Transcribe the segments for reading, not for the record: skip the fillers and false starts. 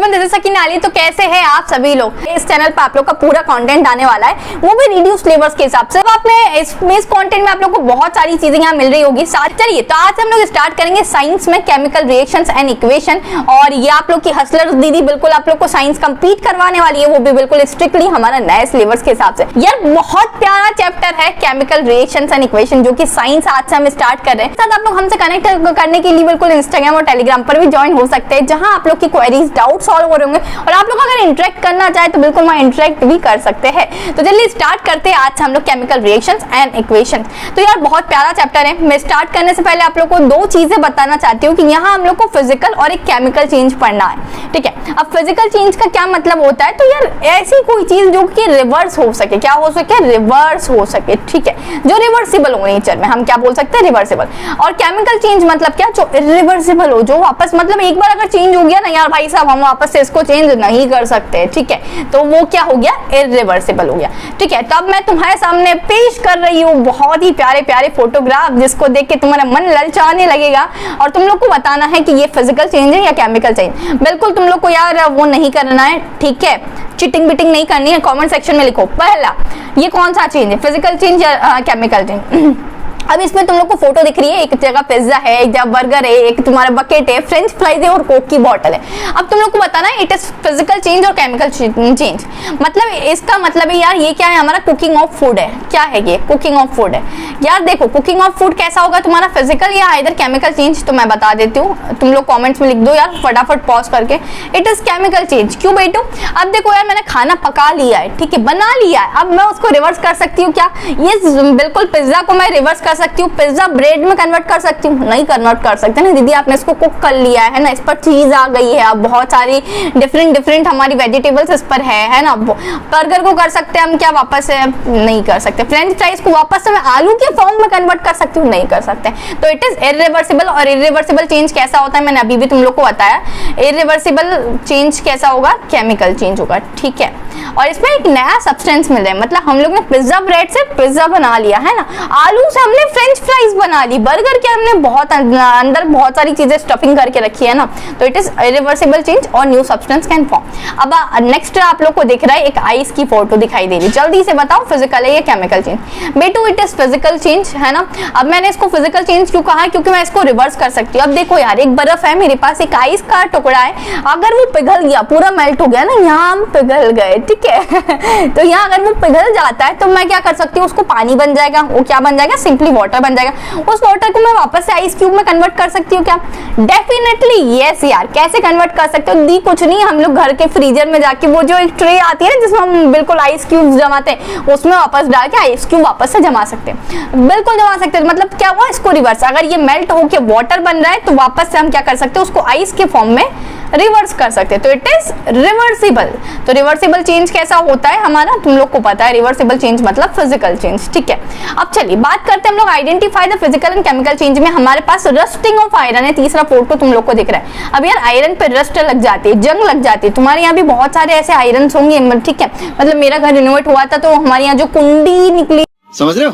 जैसा कि नाली तो कैसे है आप सभी लोग। इस चैनल पर आप लोग का पूरा कंटेंट आने वाला है, वो भी रिड्यूस लेवर्स के हिसाब से। आपने इस कंटेंट में आप लोग को बहुत सारी चीजें यहाँ मिल रही होगी। चलिए तो आज हम लोग स्टार्ट करेंगे साइंस में केमिकल रिएक्शंस एंड इक्वेशन। और ये आप लोग की हसलर दीदी बिल्कुल आप लोग को साइंस कंप्लीट करवाने वाली है, वो भी बिल्कुल स्ट्रिक्टली हमारा नए सिलेबस के हिसाब से। यार बहुत प्यारा चैप्टर है केमिकल रिएक्शंस एंड इक्वेशन, जो कि साइंस आज से हम स्टार्ट कर रहे हैं। साथ आप लोग हमसे कनेक्ट करने के लिए बिल्कुल इंस्टाग्राम और टेलीग्राम पर भी ज्वाइन हो सकते हैं, जहां आप लोग की क्वेरीज डाउट सॉल्व हो रहे होंगे। और आप लोग अगर इंटरेक्ट करना चाहे तो बिल्कुल वहां इंटरेक्ट भी कर सकते हैं। तो जल्दी स्टार्ट करते हैं आज से हम लोग केमिकल रिएक्शंस एंड इक्वेशन। तो यार बहुत प्यारा चैप्टर है। मैं स्टार्ट करने से पहले आप लोग को दो चीजें बताना चाहती हूँ कि यहाँ हम लोग को फिजिकल और एक केमिकल चेंज पढ़ना है, ठीक है। अब फिजिकल चेंज का क्या मतलब होता है, तो यार ऐसी कोई चीज जो कि रिवर्स हो सके, क्या हो सके, रिवर्स हो सके, ठीक है, जो रिवर्सिबल हो नेचर में, हम क्या बोल सकते हैं, रिवर्सिबल। और केमिकल चेंज मतलब क्या, जो इरिवर्सिबल हो, जो वापस मतलब एक बार अगर चेंज हो गया ना यार भाई साहब, हम वापस से इसको चेंज नहीं कर सकते, ठीक है, तो वो क्या हो गया, इरिवर्सिबल हो गया, ठीक है। तब मैं तुम्हारे सामने पेश कर रही हूँ बहुत ही प्यारे प्यारे फोटोग्राफ, जिसको देख के तुम्हारा मन ललचाने लगेगा और तुम लोग को बताना है कि ये फिजिकल चेंज है या केमिकल चेंज। बिल्कुल तुम लोग को यार वो नहीं करना है, ठीक है, चिटिंग बिटिंग नहीं करनी है। कमेंट सेक्शन में लिखो पहला ये कौन सा चेंज है, फिजिकल चेंज या केमिकल चेंज। अब इसमें तुम लोग को फोटो दिख रही है, एक जगह पिज्जा है, एक जगह बर्गर है, एक तुम्हारा बकेट है, फ्रेंच फ्राइज है और कोक की बोतल है। अब तुम लोग को बताना है इट इज फिजिकल चेंज और केमिकल चेंज। मतलब इसका मतलब है यार ये क्या है, हमारा कुकिंग ऑफ फूड है। क्या है ये, कुकिंग ऑफ फूड है। यार देखो कुकिंग ऑफ फूड कैसा होगा तुम्हारा, फिजिकल या इधर केमिकल चेंज, तो मैं बता देती हूँ, तुम लोग कॉमेंट्स में लिख दो यार फटाफट पॉज करके। It is chemical change. क्यों बेटू, अब देखो यार मैंने खाना पका लिया है, ठीक है, बना लिया है, अब मैं उसको रिवर्स कर सकती हूँ क्या, ये बिल्कुल पिज्जा को मैं रिवर्स कर सकती हूँ, पिज्जा ब्रेड में कन्वर्ट कर सकती हूँ, नहीं कन्वर्ट कर सकते ना दीदी, आपने इसको कुक कर लिया है ना, इस पर चीज आ गई है, अब बहुत सारी डिफरेंट हमारी वेजिटेबल्स इस पर है ना। बर्गर को कर सकते हैं हम क्या वापस से, नहीं कर सकते। फ्रेंच फ्राइज को वापस से मैं आलू के फॉर्म में कन्वर्ट कर सकती हूँ, नहीं कर सकते। तो इट इज इरिवर्सिबल। और इरिवर्सिबल चेंज कैसा होता है, मैंने अभी भी तुम लोग को बताया। इरिवर्सिबल चेंज कैसा होगा, केमिकल चेंज होगा, ठीक है। और इसमें एक नया सब्सटेंस मिल रहा है, मतलब हम लोग ने पिज्जा ब्रेड से पिज्जा बना लिया है ना, आलू से हमने फ्रेंच फ्राइज बना ली, बर्गर के हमने बहुत अंदर बहुत सारी चीजें स्टफिंग करके रखी है ना। तो इट इज इरिवर्सिबल चेंज और न्यू सब्सटेंस कैन फॉर्म। अब नेक्स्ट आप लोग को दिख रहा है एक आइस की फोटो दिखाई दे रही, जल्दी से बताओ फिजिकल है या केमिकल चेंज। बेटू इट इज फिजिकल चेंज है ना। अब मैंने इसको फिजिकल चेंज क्यों कहा है, क्योंकि मैं इसको रिवर्स कर सकती हूँ। अब देखो यार एक बर्फ है मेरे पास, एक आइस का टुकड़ा है, अगर वो पिघल गया, पूरा मेल्ट हो गया ना, यहाँ हम पिघल गए, ठीक है तो यहाँ अगर वो पिघल जाता है तो मैं क्या कर सकती हूँ, उसको पानी बन जाएगा, वो क्या बन जाएगा, सिंपली वाटर बन जाएगा। उस वाटर को मैं वापस से आइस क्यूब में कन्वर्ट कर सकती हूँ क्या, डेफिनेटली यस यार। कैसे कन्वर्ट कर सकते हो, दी कुछ नहीं, हम लोग घर के फ्रीजर में जाके वो जो एक ट्रे आती है जिसमें हम बिल्कुल आइस क्यूब जमाते हैं, उसमें वापस डाल के आइस क्यूब वापस से जमा सकते हैं, बिल्कुल जमा सकते हैं। मतलब क्या हुआ, इसको रिवर्स, अगर ये मेल्ट होके वाटर बन रहा है तो वापस से हम क्या कर सकते हैं, उसको आइस के फॉर्म में रिवर्स कर सकते हैं। तो इट इज रिवर्सिबल। तो रिवर्सिबल चेंज कैसा होता है हमारा, तुम लोग को पता है, रिवर्सिबल चेंज मतलब फिजिकल चेंज, ठीक है। अब चलिए बात करते हैं हम लोग identify the physical and chemical change में। हमारे पास रस्टिंग ऑफ आयरन है, तीसरा फोटो तुम लोग को दिख रहा है। अब यार आयरन पे रस्ट लग जाती है, जंग लग जाती है, तुम्हारे यहाँ भी बहुत सारे ऐसे आयरन होंगे, ठीक है। मतलब मेरा घर रिनोवेट हुआ था तो हमारे यहाँ जो कुंडी निकली, समझ रहे हो,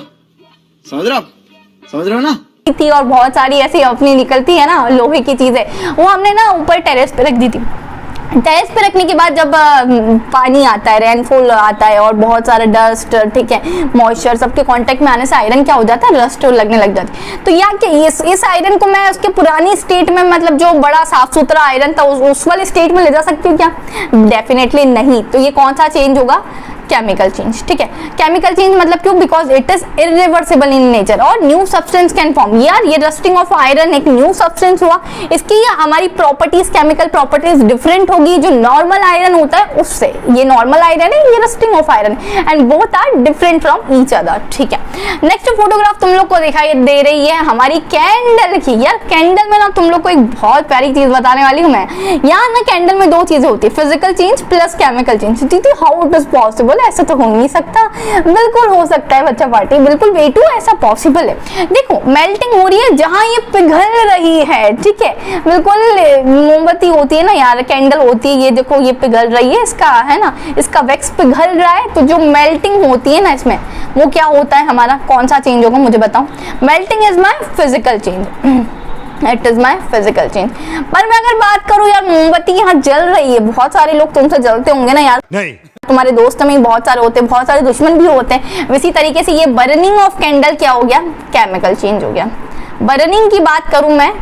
समझ रहे हो ना, थी, और बहुत सारी ऐसी अपनी निकलती है ना लोहे की चीजें, वो हमने ना ऊपर टेरेस पे रख दी थी। टेरेस पे रखने के बाद जब पानी आता है, रेनफॉल आता है और बहुत सारा डस्ट, ठीक है, मॉइस्चर सबके कांटेक्ट में आने से आयरन क्या हो जाता है, रस्ट लगने लग जाती है। तो या कि इस आयरन को मैं उसके पुरानी स्टेट में, मतलब जो बड़ा साफ सुथरा आयरन था उस वाले स्टेट में ले जा सकती हूँ क्या, डेफिनेटली नहीं। तो ये कौन सा चेंज होगा, केमिकल चेंज, ठीक है। केमिकल चेंज मतलब क्यों, because it is irreversible in nature और न्यू सब्सटेंस कैन फॉर्म। यार ये रस्टिंग ऑफ आयरन एक न्यू सब्सटेंस हुआ, इसकी हमारी प्रॉपर्टीज, केमिकल प्रॉपर्टीज डिफरेंट होगी जो नॉर्मल आयरन होता है उससे। ये नॉर्मल आयरन है, ये रस्टिंग ऑफ आयरन है, and both are different from each other, ठीक है। नेक्स्ट फोटोग्राफ तुम लोग को दिखाई दे रही है हमारी कैंडल की। यार कैंडल में ना तुम लोग को एक बहुत प्यारी चीज बताने वाली हूँ मैं। यहाँ ना कैंडल में दो चीजें होती है, physical change plus chemical change. दीदी हाउ इट इज पॉसिबल, ऐसा तो हो नहीं सकता। बिल्कुल हो सकता है बच्चा पार्टी, बिल्कुल बेटू ऐसा पॉसिबल है। देखो मेल्टिंग हो रही है जहां ये पिघल रही है, ठीक है, बिल्कुल मोमबत्ती होती है ना यार, कैंडल होती है, ये देखो ये पिघल रही है, इसका है ना, इसका वैक्स पिघल रहा है। तो जो मेल्टिंग होती है ना इसमें, वो क्या होता है हमारा, कौन सा चेंज होगा मुझे बताओ। Melting is my physical change. It is my physical change. पर मैं अगर बात करूँ यार, मोमबत्ती यहाँ जल रही है, बहुत सारे लोग तुमसे जलते होंगे ना यार, नहीं तुम्हारे दोस्त में बहुत सारे होते हैं, बहुत सारे दुश्मन भी होते हैं। इसी तरीके से ये बर्निंग ऑफ कैंडल क्या हो गया, केमिकल चेंज हो गया। बर्निंग की बात करूं मैं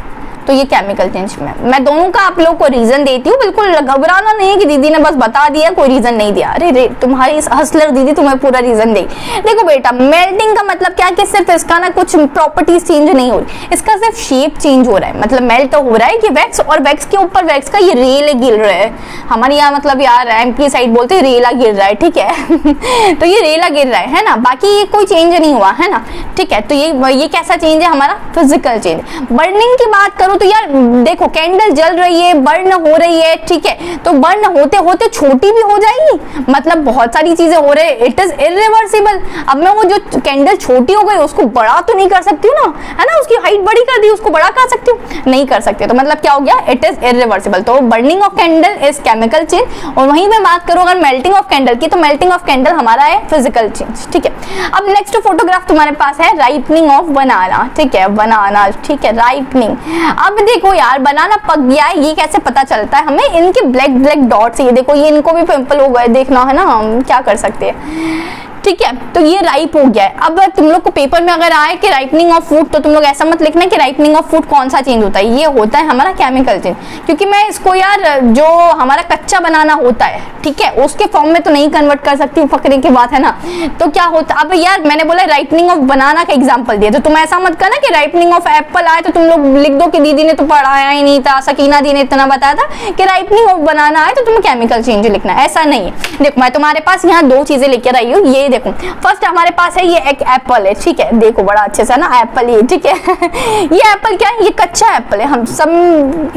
तो ये केमिकल चेंज में, मैं दोनों का आप लोगों को रीजन देती हूँ। बिल्कुल घबराना नहीं है कि दीदी ने बस बता दिया, कोई रीजन नहीं दिया। अरे रे तुम्हारी इस हसलर दीदी तुम्हें पूरा रीजन देगी। देखो बेटा, मेल्टिंग का मतलब क्या है कि सिर्फ इसका ना कुछ प्रॉपर्टीज चेंज नहीं हो रही, इसका सिर्फ शेप चेंज हो रहा है। मतलब मेल्ट हो रहा है कि वैक्स, और वैक्स के ऊपर वैक्स का ये रेल गिर रहा है। हमारे यहाँ मतलब यार एमपी साइड बोलते हैं रेला गिर रहा है, ठीक है तो ये रेला गिर रहा है ना, बाकी ये कोई चेंज नहीं हुआ है ना, ठीक है। तो ये कैसा चेंज है, हमारा फिजिकल चेंज। बर्निंग की बात करूं तो यार देखो, कैंडल जल रही है, बर्न हो रही है, ठीक है, तो बर्न होते होते छोटी भी हो जाएगी, मतलब बहुत सारी चीजें हो रही है, इट इज इरिवर्सिबल। अब मैं वो जो कैंडल छोटी हो गई उसको बड़ा तो नहीं कर सकती हूँ ना, है ना, उसकी हाइट बड़ी कर दी, उसको बड़ा कर सकती हूँ, नहीं कर सकती। तो मतलब क्या हो गया, इट इज इरिवर्सिबल। तो burning of candle is chemical change. और वहीं पे बात करूं अगर मेल्टिंग ऑफ कैंडल की, तो मेल्टिंग ऑफ कैंडल हमारा है फिजिकल चेंज, ठीक है। अब नेक्स्ट फोटोग्राफ तुम्हारे पास है राइपनिंग ऑफ बनाना, ठीक है, बनाना, ठीक है, राइपनिंग। अब देखो यार, बनाना पक गया है, ये कैसे पता चलता है हमें, इनके ब्लैक ब्लैक डॉट्स, ये देखो, ये इनको भी पिंपल हो गए, देखना है ना, हम क्या कर सकते हैं, ठीक है। तो ये राइप हो गया है। अब तुम लोग को पेपर में अगर आए कि राइपनिंग ऑफ फूड, तो तुम लोग ऐसा मत लिखना कि राइपनिंग ऑफ फूड कौन सा चेंज होता है, ये होता है हमारा केमिकल चेंज। क्योंकि मैं इसको यार जो हमारा कच्चा बनाना होता है, ठीक है, उसके फॉर्म में तो नहीं कन्वर्ट कर सकती हूँ, फकरे की बात है ना। तो क्या होता, अब यार मैंने बोला राइपनिंग ऑफ बनाना का एग्जाम्पल दिया, तो तुम ऐसा मत करना कि राइपनिंग ऑफ एप्पल आए तो तुम लोग लिख दो कि दीदी ने तो पढ़ाया ही नहीं था, सकीना दी ने इतना बताया था कि राइपनिंग ऑफ बनाना आए तो तुम्हें केमिकल चेंज लिखना है, ऐसा नहीं है। देखो मैं तुम्हारे पास यहाँ दो चीजें लेकर आई हूँ, ये देखो, फर्स्ट हमारे पास है ये एक एप्पल है, ठीक है, देखो बड़ा अच्छे से ना एप्पल, ये ठीक है ये एप्पल क्या है, ये कच्चा एप्पल है, हम सब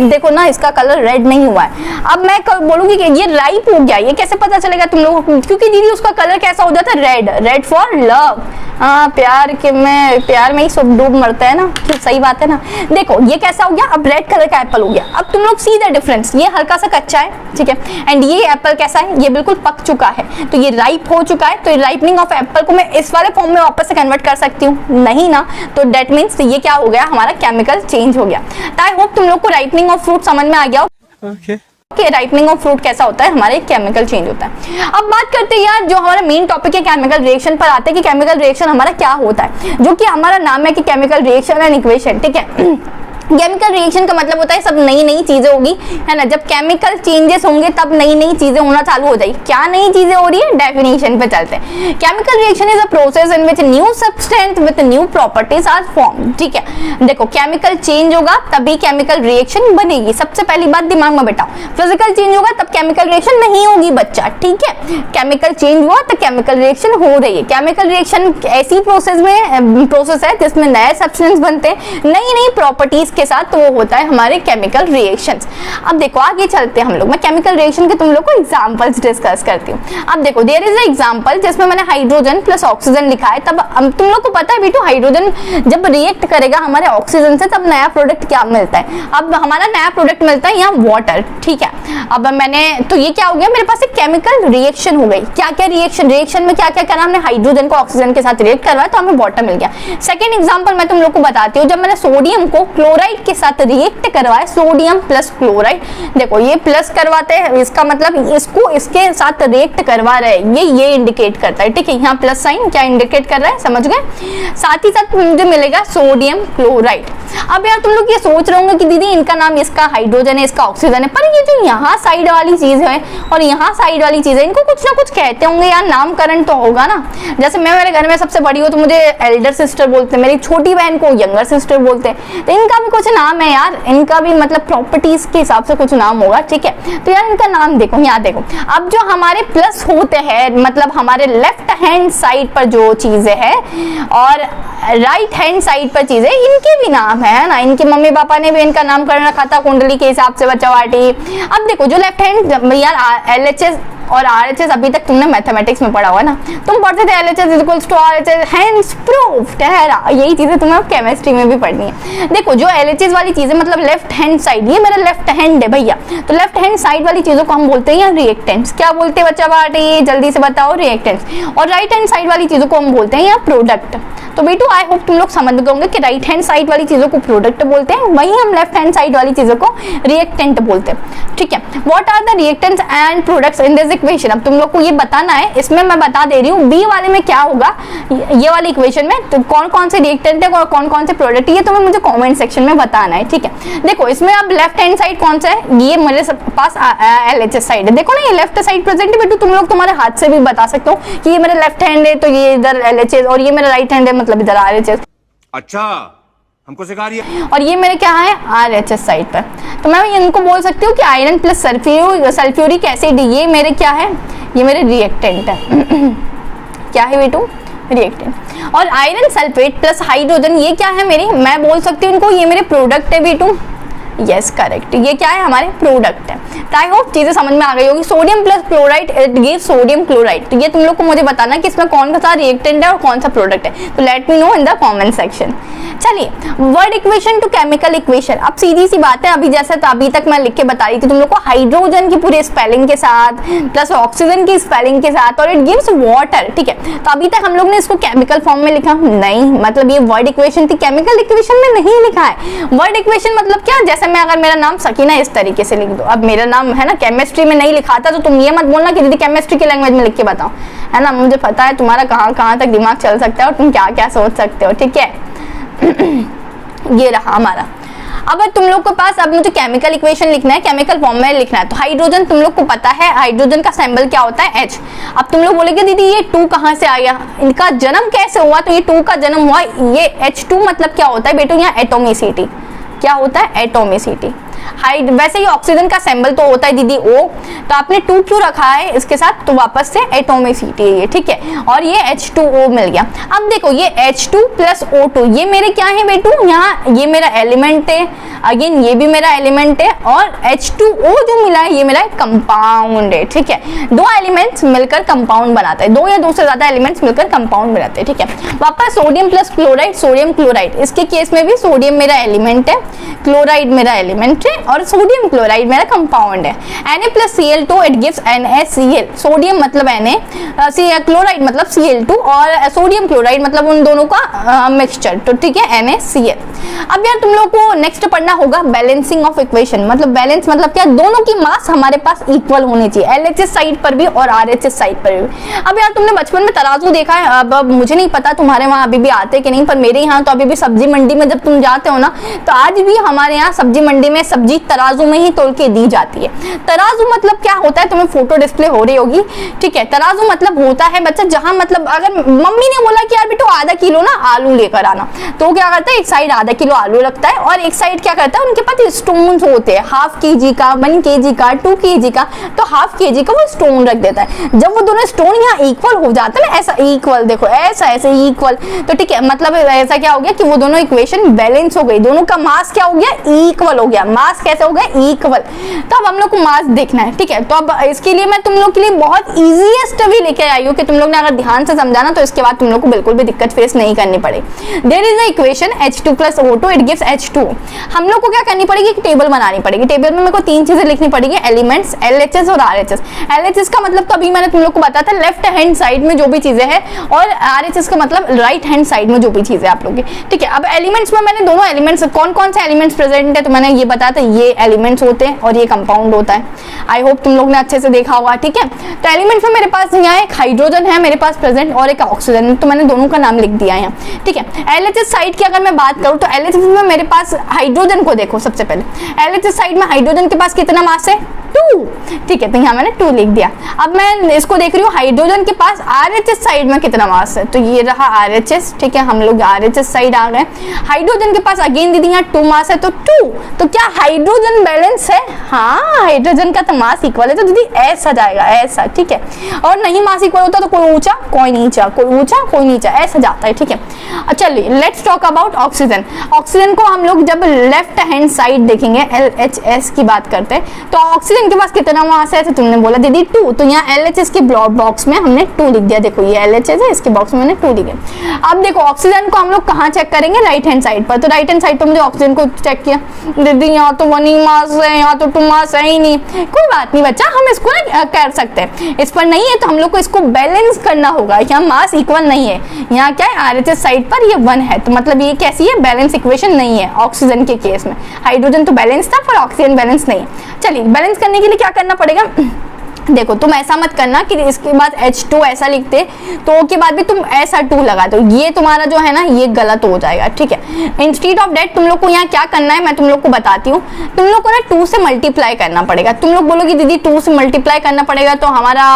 देखो ना, इसका कलर रेड नहीं हुआ है। अब मैं बोलूंगी कि ये राइप हो गया, ये कैसे पता चलेगा तुम लोगों को, क्योंकि दीदी उसका कलर कैसा हो जाता है, रेड, रेड फॉर लव। हाँ, प्यार में ही सब डूब मरता है ना, तो सही बात है ना। देखो ये कैसा हो गया, अब रेड कलर का एप्पल हो गया। अब तुम लोग सी द डिफरेंस, ये हल्का सा कच्चा है, ठीक है, एंड ये एप्पल कैसा है, ये बिल्कुल पक चुका है, तो ये राइप हो चुका है। तो राइपनिंग ऑफ एप्पल को मैं इस वाले फॉर्म में वापस से कन्वर्ट कर सकती हूँ, नहीं ना, तो दैट मीन्स ये क्या हो गया, हमारा केमिकल चेंज हो गया। तो आई होप तुम लोग को राइपनिंग ऑफ फ्रूट समझ में आ गया हो। कि राइपनिंग ऑफ फ्रूट कैसा होता है, हमारे केमिकल चेंज होता है। अब बात करते हैं यार, जो हमारा मेन टॉपिक है केमिकल रिएक्शन पर आते हैं कि केमिकल रिएक्शन हमारा क्या होता है, जो कि हमारा नाम है कि केमिकल रिएक्शन एंड इक्वेशन, ठीक है। केमिकल रिएक्शन का मतलब होता है सब नई नई चीजें होगी, है ना, जब केमिकल चेंजेस होंगे तब नई नई चीजें होना चालू हो जाएगी। क्या नई चीजें हो रही है, डेफिनेशन पे चलते हैं। Chemical reaction is a process in which new substance with new properties are form, ठीक है। देखो केमिकल चेंज होगा तभी केमिकल रिएक्शन बनेगी, सबसे पहली बात दिमाग में बैठाओ। फिजिकल चेंज होगा तब केमिकल रिएक्शन नहीं होगी बच्चा, ठीक है। केमिकल चेंज हुआ तो केमिकल रिएक्शन हो रही है। केमिकल रिएक्शन ऐसी प्रोसेस है जिसमें नए सब्सटेंस बनते हैं नई नई प्रॉपर्टीज के साथ, तो वो होता है हमारे केमिकल रिएक्शंस। अब देखो आगे चलते हैं हम लोग, मैं केमिकल रिएक्शन के तुम लोग को एग्जांपल्स डिस्कस करती हूँ। अब देखो देयर इज अ एग्जांपल जिसमें मैंने हाइड्रोजन प्लस ऑक्सीजन लिखा है। तब तुम लोग को पता है बेटू, हाइड्रोजन जब रिएक्ट करेगा हमारे ऑक्सीजन से तब नया प्रोडक्ट क्या मिलता है। अब हमारा नया प्रोडक्ट मिलता है यहाँ वाटर, ठीक है। अब मैंने तो ये क्या हो गया, मेरे पास एक केमिकल रिएक्शन हो गई। क्या क्या रिएक्शन में क्या क्या करा, हमने हाइड्रोजन को ऑक्सीजन के साथ रिएक्ट करवाया तो हमें वाटर मिल गया। सेकेंड एग्जाम्पल मैं तुम लोग को बताती हूँ, जब मैंने सोडियम को क्लोराइड के साथ रिएक्ट करवाए, सोडियम प्लस क्लोराइड, देखो ये प्लस करवाते हैं, इसका मतलब इसको इसके साथ रिएक्ट करवा रहे हैं, ये इंडिकेट करता है, ठीक है। यहाँ प्लस साइन क्या इंडिकेट कर रहा है, समझ गए। साथ ही साथ मुझे मिलेगा सोडियम क्लोराइड। अब यार तुम लोग ये सोच रहे होंगे कि दीदी इनका नाम, इसका हाइड्रोजन है, इसका ऑक्सीजन है, पर ये जो यहाँ साइड वाली चीज है और यहाँ साइड वाली चीज है, इनको कुछ ना कुछ कहते होंगे यार, नामकरण तो होगा ना। जैसे मैं मेरे घर में सबसे बड़ी हूँ तो मुझे एल्डर सिस्टर बोलते हैं, मेरी छोटी बहन को यंगर सिस्टर बोलते हैं, तो इनका भी कुछ नाम है यार, इनका भी मतलब प्रॉपर्टीज के हिसाब से कुछ नाम होगा, ठीक है। तो यार इनका नाम देखो, यहाँ देखो। अब जो हमारे प्लस होते हैं, मतलब हमारे लेफ्ट हैंड साइड पर जो चीजें है और राइट हैंड साइड पर चीजें, इनके भी नाम है ना, इनके मम्मी पापा ने भी इनका नामकरण रखा था कुंडली के हिसाब से बच्चा वाटी। अब देखो जो लेफ्ट हैंड यार LHS और RHS अभी तक तुमने मैथमेटिक्स में पढ़ा हुआ ना, तुम पढ़ते थे LHS is equals to RHS, hence proved है ना, यही चीजें तुम्हें केमिस्ट्री में भी पढ़नी है। देखो जो LHS वाली चीजें मतलब लेफ्ट हैंड साइड, ये मेरा लेफ्ट हैंड है भैया, तो लेफ्ट हैंड साइड वाली चीजों को हम बोलते हैं रिएक्टेंट्स। क्या बोलते हैं बच्चा बाटी, जल्दी से बताओ, रिएक्टेंट्स। और राइट हैंड साइड वाली चीजों को हम बोलते हैं या प्रोडक्ट। तो बेटू आई होप तुम लोग समझ गए होंगे कि राइट हैंड साइड वाली चीजों को प्रोडक्ट बोलते हैं, वहीं हम लेफ्ट हैंड साइड वाली चीजों को रिएक्टेंट बोलते हैं। ठीक है, what are the reactants and products in this equation. अब तुम लोग को ये बताना है, इसमें मैं बता दे रही हूँ बी वाले में क्या होगा, ये वाली इक्वेशन में तो कौन कौन से रिएक्टेंट है और कौन कौन से प्रोडक्ट है, ये तुम्हें मुझे कमेंट सेक्शन में बताना है। ठीक है, देखो इसमें अब लेफ्ट हैंड साइड कौन सा है, ये मेरे पास LHS साइड है। देखो ना ये लेफ्ट साइड प्रेजेंट है बेटू, तुम लोग तुम्हारे हाथ से भी बता सकते हो कि ये मेरा लेफ्ट हैंड है तो ये इधर LHS, और ये मेरा राइट हैंड है मतलब इधर RHS। अच्छा, हमको सिखा रही है। और ये मेरे क्या है RHS साइड पर, तो मैं इनको बोल सकती हूँ कि आयरन प्लस सल्फ्यूरिक एसिड, ये मेरे क्या है, ये मेरे रिएक्टेंट है। क्या है बेटू, रिएक्टेंट। और आयरन सल्फेट प्लस हाइड्रोजन, ये क्या है मेरे, मैं बोल सकती हूँ इनको ये मेरे प्रोडक्ट है बेटू। यस करेक्ट, ये क्या है हमारे प्रोडक्ट है। तो आई होप चीजें समझ में आ गई होगी। Sodium plus chloride it gives sodium chloride, तो ये तुम लोग को मुझे बताना कि इसमें कौन सा रिएक्टेंट है और कौन सा प्रोडक्ट है, तो let me know in the comment section. चलिए, word equation to chemical equation. अब सीधी सी बात है, अभी जैसे तो अभी तक मैं लिख के बता रही थी तुम लोग को हाइड्रोजन की पूरे स्पेलिंग के साथ प्लस ऑक्सीजन की स्पेलिंग के साथ, और इट गिव्स वाटर। ठीक है, तो अभी तक हम लोग ने इसको केमिकल फॉर्म में लिखा नहीं, मतलब ये वर्ड इक्वेशन थी, केमिकल इक्वेशन में नहीं लिखा है। वर्ड इक्वेशन मतलब क्या, जैसे मैं अगर मेरा नाम सकीना इस तरीके से लिख दो, अब मेरा नाम है ना केमिस्ट्री में नहीं लिखा था, तो तुम ये मत बोलना कि दीदी केमिस्ट्री की लैंग्वेज में लिख के बताओ, है ना, मुझे पता है तुम्हारा कहाँ कहाँ तक दिमाग चल सकता है और तुम क्या क्या सोच सकते हो। ठीक है, ये रहा हमारा। अब तुम लोग के पास अब मुझे केमिकल इक्वेशन लिखना है, केमिकल फॉर्म में लिखना है। तो हाइड्रोजन तुम लोग को पता है, हाइड्रोजन का सिंबल क्या होता है, H। अब तुम लोग बोलेंगे दीदी ये 2 कहाँ से आ गया, इनका जन्म कैसे हुआ, तो ये 2 का जन्म हुआ, ये H2 मतलब क्या होता है बेटू, यहाँ एटोमिसिटी। क्या होता है, एटोमिसिटी। हाइड वैसे ही ऑक्सीजन का सिंबल तो होता है दीदी O, तो आपने 2 क्यों रखा है इसके साथ, तो वापस से एटोमिसिटी है ये। ठीक है, और ये H2O मिल गया। अब देखो ये H2 प्लस O2, ये मेरे क्या है बेटू, यहाँ ये मेरा एलिमेंट है, अगेन ये भी मेरा एलिमेंट है, और H2O जो मिला है ये मेरा कंपाउंड है। ठीक है, 2 एलिमेंट्स मिलकर कंपाउंड बनाते हैं, 2 या 2 से ज्यादा एलिमेंट्स मिलकर कंपाउंड बनाते हैं। ठीक है, वापस sodium plus chloride, sodium chloride, इसके केस में भी सोडियम मेरा एलिमेंट है, क्लोराइड मेरा एलिमेंट है, और सोडियम क्लोराइड मेरा कंपाउंड है। Na plus Cl2 it gives NaCl, sodium मतलब Na, क्लोराइड मतलब Cl2, और सोडियम क्लोराइड मतलब उन दोनों का मिक्सचर, तो ठीक है NaCl। अब यार तुम लोग को नेक्स्ट पढ़ना होगा बैलेंसिंग ऑफ इक्वेशन। मतलब बैलेंस मतलब क्या, दोनों की मास हमारे पास इक्वल होनी चाहिए, LHS साइड पर भी और RHS साइड पर भी। अब यार तुमने बचपन में तराजू देखा है, अब मुझे नहीं पता तुम्हारे वहाँ अभी भी आते कि नहीं, पर मेरे यहाँ तो अभी भी सब्जी मंडी में जब तुम जाते हो ना, तो आज भी हमारे यहाँ सब्जी मंडी में सब्जी तराजू में ही तोल के दी जाती है। तराजू मतलब क्या होता है, तुम्हें फोटो डिस्प्ले हो रही होगी। ठीक है, तराजू मतलब होता है बच्चा, जहां मतलब अगर मम्मी ने बोला कि यार बेटो आधा किलो ना आलू लेकर आना, तो क्या करता है, एक साइड आधा किलो आलू रखता है और एक साइड क्या करता है, उनके पास स्टोन्स होते हैं, हाफ केजी का, 1 केजी का, 2 केजी का, तो हाफ केजी का वो स्टोन रख देता है। जब वो दोनों स्टोन यहाँ इक्वल हो जाते हैं ना, ऐसा इक्वल, देखो ऐसा ऐसे इक्वल, तो ठीक है, मतलब ऐसा क्या हो गया कि वो दोनों इक्वेशन बैलेंस हो गई, दोनों का मास क्या हो गया, इक्वल हो गया। मास कैसे हो गया, इक्वल। तो अब हम लोग को मास देखना है। ठीक है, तो अब इसके लिए मैं तुम लोग के लिए बहुत इजीएस्ट भी लेके आई हूँ कि तुम लोग ने अगर ध्यान से समझाना तो इसके बाद तुम लोग को बिल्कुल भी दिक्कत फेस नहीं करनी पड़े। There is a equation H2 plus O2 it gives H2। हम लोग को क्या करनी पड़ेगी, एक टेबल बनानी पड़ेगी। टेबल में मेरे को 3 चीजें लिखनी पड़ेगी, एलिमेंट्स, LHS और RHS। LHS का मतलब तो अभी मैंने तुम लोग को बताया था, लेफ्ट हैंड साइड में जो भी चीजें हैं, और RHS का मतलब राइट हैंड साइड में जो भी चीजें आप लोग की। ठीक है, अब एलिमेंट्स में मैंने दोनों एलिमेंट्स, कौन कौन से एलिमेंट्स प्रेजेंट है तो मैंने ये बताया था, ये एलिमेंट्स होते हैं और ये कंपाउंड होता है। आई होप तुम लोग ने अच्छे से देखा होगा। ठीक है, तो एलिमेंट्स में मेरे पास यहाँ एक हाइड्रोजन है मेरे पास प्रेजेंट और एक ऑक्सीजन, तो मैंने दोनों का नाम लिख दिया है यहाँ। ठीक है, LHS साइड की अगर मैं बात करूँ तो LHS में मेरे पास हाइड्रोजन को देखो, सबसे पहले LHS साइड में हाइड्रोजन के पास कितना मास है, 2। ठीक है, तो यहाँ मैंने 2 लिख दिया। अब मैं इसको देख रही हूँ हाइड्रोजन के पास RHS साइड में कितना मास है, तो ये रहा RHS। ठीक है, हम लोग RHS साइड आ गए। हाइड्रोजन के पास अगेन दीदी यहाँ 2 मास है, तो 2, तो क्या हाइड्रोजन बैलेंस है, हाँ हाइड्रोजन का तो मास इक्वल है, तो दीदी ऐसा जाएगा, ऐसा, ठीक है। और नहीं मास इक्वल होता तो कोई ऊंचा कोई नीचा, कोई ऊंचा कोई नीचा, ऐसा जाता है, ठीक है। चलिए let's talk about oxygen. Oxygen को हम लोग जब लेफ्ट हैंड साइड देखेंगे, LHS की बात करते हैं, तो ऑक्सीजन के पास कितना मास है, तो तुमने बोला दीदी 2, तो यहाँ LHS के बॉक्स में हमने 2 लिख दिया। देखो ये LHS है, इसके बॉक्स में मैंने 2 लिख दिया। अब देखो ऑक्सीजन को हम लोग कहाँ चेक करेंगे, राइट हैंड साइड पर। तो राइट हैंड साइड पर मुझे ऑक्सीजन को चेक किया, दीदी यहाँ तो 1 ही मास है, यहाँ तो 2 मास है ही नहीं। कोई बात नहीं बच्चा, हम इसको ना कर सकते हैं, इस पर नहीं है तो हम लोग को इसको बैलेंस करना होगा। यहाँ मास इक्वल नहीं है, यहाँ क्या है RHS साइड पर ये 1 है, तो मतलब ये कैसी है, बैलेंस इक्वेशन नहीं है ऑक्सीजन के केस में। हाइड्रोजन तो बैलेंस था पर ऑक्सीजन बैलेंस नहीं है। चलिए बैलेंस करने के लिए क्या करना पड़ेगा, देखो तुम ऐसा मत करना कि इसके बाद H2 ऐसा लिखते तो के बाद भी तुम ऐसा 2 लगा दो, ये तुम्हारा जो है ना ये गलत हो जाएगा, ठीक है। इंस्टीड ऑफ दैट तुम लोग को यहाँ क्या करना है मैं तुम लोग को बताती हूँ। तुम लोग को ना 2 से मल्टीप्लाई करना पड़ेगा। तुम लोग बोलोगे दीदी 2 से मल्टीप्लाई करना पड़ेगा तो हमारा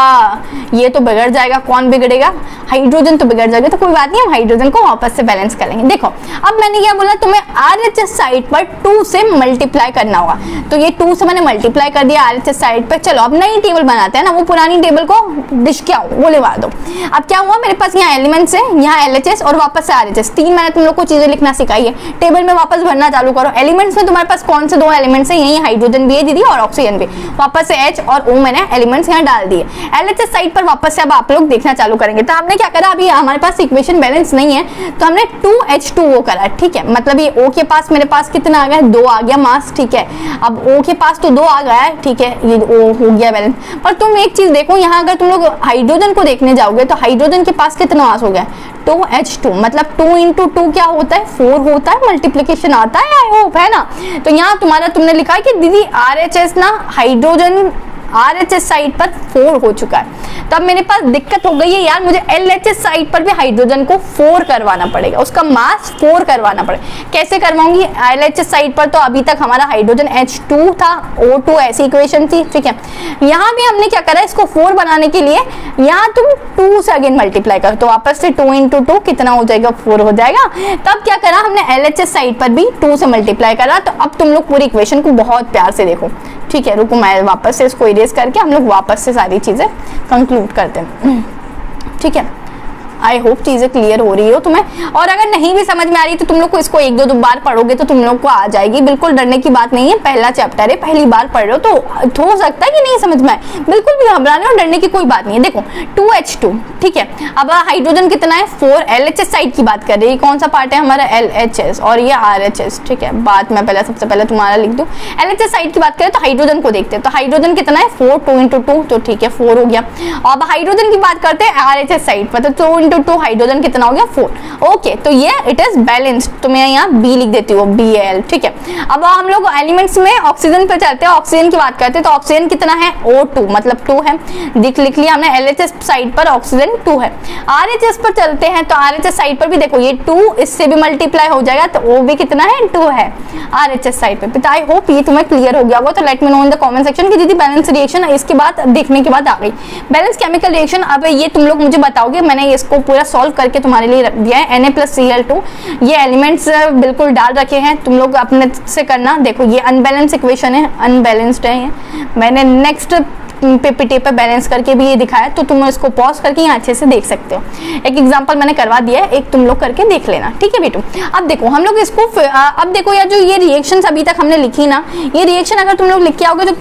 ये तो बिगड़ जाएगा। कौन बिगड़ेगा, हाइड्रोजन तो बिगड़ जाएगा। तो कोई बात नहीं, हम हाइड्रोजन को वापस से बैलेंस कर लेंगे। देखो अब मैंने क्या बोला, तुम्हें RHS साइड पर 2 से मल्टीप्लाई करना होगा, तो ये 2 से मैंने मल्टीप्लाई कर दिया RHS साइड पर। चलो अब नई टेबल बनाते हैं ना, वो पुरानी टेबल को डिश क्या हो वो लेवा दो। अब क्या हुआ, मेरे पास यहाँ एलिमेंट्स है, यहाँ LHS और वापस से RHS, 3 मैंने तुम लोग को चीजें लिखना सिखाई है। टेबल में वापस भरना चालू करो। एलिमेंट्स में तुम्हारे पास कौन से 2 एलिमेंट्स है, यही हाइड्रोजन भी है दीदी और ऑक्सीजन भी। वापस से H और O मैंने एलिमेंट्स यहाँ डाल दिए। LHS साइड पर वापस से अब आप लोग देखना चालू करेंगे। तो हमने क्या करा, अभी हमारे पास इक्वेशन बैलेंस नहीं है तो हमने 2H2O करा, ठीक है। मतलब ये O के पास मेरे पास कितना आ गया, 2 आ गया मास, ठीक है। अब O के पास तो 2 आ गया है, ठीक है, ये O हो गया बैलेंस। पर तुम एक चीज देखो, यहाँ अगर तुम लोग हाइड्रोजन को देखने जाओगे तो हाइड्रोजन के पास कितना मास हो गया, 2H2, मतलब 2 into 2 क्या होता है, 4 होता है, मल्टीप्लीकेशन आता है, आई होप है ना। तो यहाँ तुम्हारा तुमने लिखा है कि दीदी RHS ना हाइड्रोजन RHS साइड पर 4 हो चुका है। तब मेरे पास दिक्कत हो गई है यार, मुझे LHS साइड पर भी हाइड्रोजन को 4 करवाना पड़ेगा, उसका मास 4 करवाना पड़ेगा। कैसे करवाऊंगी, LHS साइड पर तो अभी तक हमारा हाइड्रोजन H2 था, O2 ऐसी इक्वेशन थी, ठीक है। यहाँ भी हमने क्या करा, इसको 4 बनाने के लिए यहाँ तुम 2 से अगेन मल्टीप्लाई करो, तो वापस से 2 into 2 कितना हो जाएगा, 4 हो जाएगा। तब क्या करा हमने, LHS साइड पर भी 2 से मल्टीप्लाई करा। तो अब तुम लोग पूरी इक्वेशन को बहुत प्यार से देखो, ठीक है। रुको मैं वापस से इसको इरेज करके हम लोग वापस से सारी चीजें कंक्लूड करते हैं, ठीक है। आई होप चीजें क्लियर हो रही हो तुम्हें। और अगर नहीं भी समझ में आ रही तो तुम लोग को इसको 1-2 बार पढ़ोगे तो तुम लोग को आ जाएगी। बिल्कुल डरने की बात नहीं है, पहला चैप्टर है, पहली बार पढ़ रहे हो तो हो सकता है कि नहीं समझ में आए। बिल्कुल भी घबराने और डरने की कोई बात नहीं है। देखो 2H2, ठीक है। अब हाइड्रोजन कितना है, 4। LHS साइड की बात कर रही है, कौन सा पार्ट है हमारा, LHS, और ये RHS, ठीक है। बात मैं पहले सबसे पहले तुम्हारा लिख दूं। LHS साइड की बात करें तो हाइड्रोजन को देखते हैं, तो हाइड्रोजन कितना है, 4, 2 into 2, तो ठीक है 4 हो गया। अब हाइड्रोजन की बात करते हैं RHS साइड पर, तो 2 into 2 हाइड्रोजन कितना हो गया, 4। ओके, तो ये इट इज बैलेंस्ड, तो मैं यहाँ B लिख देती हूँ, Bal, ठीक है। अब हम लोग एलिमेंट्स में ऑक्सीजन पे चलते हैं। ऑक्सीजन की बात करते हैं तो ऑक्सीजन कितना है, O2, मतलब 2 है, लिख लिया हमने। LHS साइड पर ऑक्सीजन 2 है। RHS पर चलते हैं तो RHS साइड पर भी देखो ये 2 इससे भी मल्टीप्लाई हो जाएगा, तो O भी कितना है, 2 है RHS साइड पे। आई होप ये तुम्हें क्लियर हो गया होगा। तो let me know in the comment section कि दीदी बैलेंस रिएक्शन इसके बाद देखने के बाद आ गई। बैलेंस केमिकल रिएक्शन, अब ये तुम लोग मुझे बताओगे, मैंने इसको पूरा सॉल्व करके तुम्हारे लिए रख दिया है। Na+Cl2 ये एलिमेंट्स बिल्कुल डाल रखे हैं, तुम लोग अपने से करना। देखो ये अनबैलेंस इक्वेशन है, अनबैलेंस्ड है ये। मैंने नेक्स्ट पीपीटी पे बैलेंस करके भी ये दिखाया, तो तुम इसको पॉज करके यहाँ अच्छे से देख सकते हो। एक एग्जांपल मैंने करवा दिया है, एक तुम लोग करके देख लेना, ठीक है बेटू। अब देखो हम लोग इसको अब देखो यार, जो ये रिएक्शंस अभी तक हमने लिखी ना, ये रिएक्शन अगर तुम लोग लिख के आओगे तो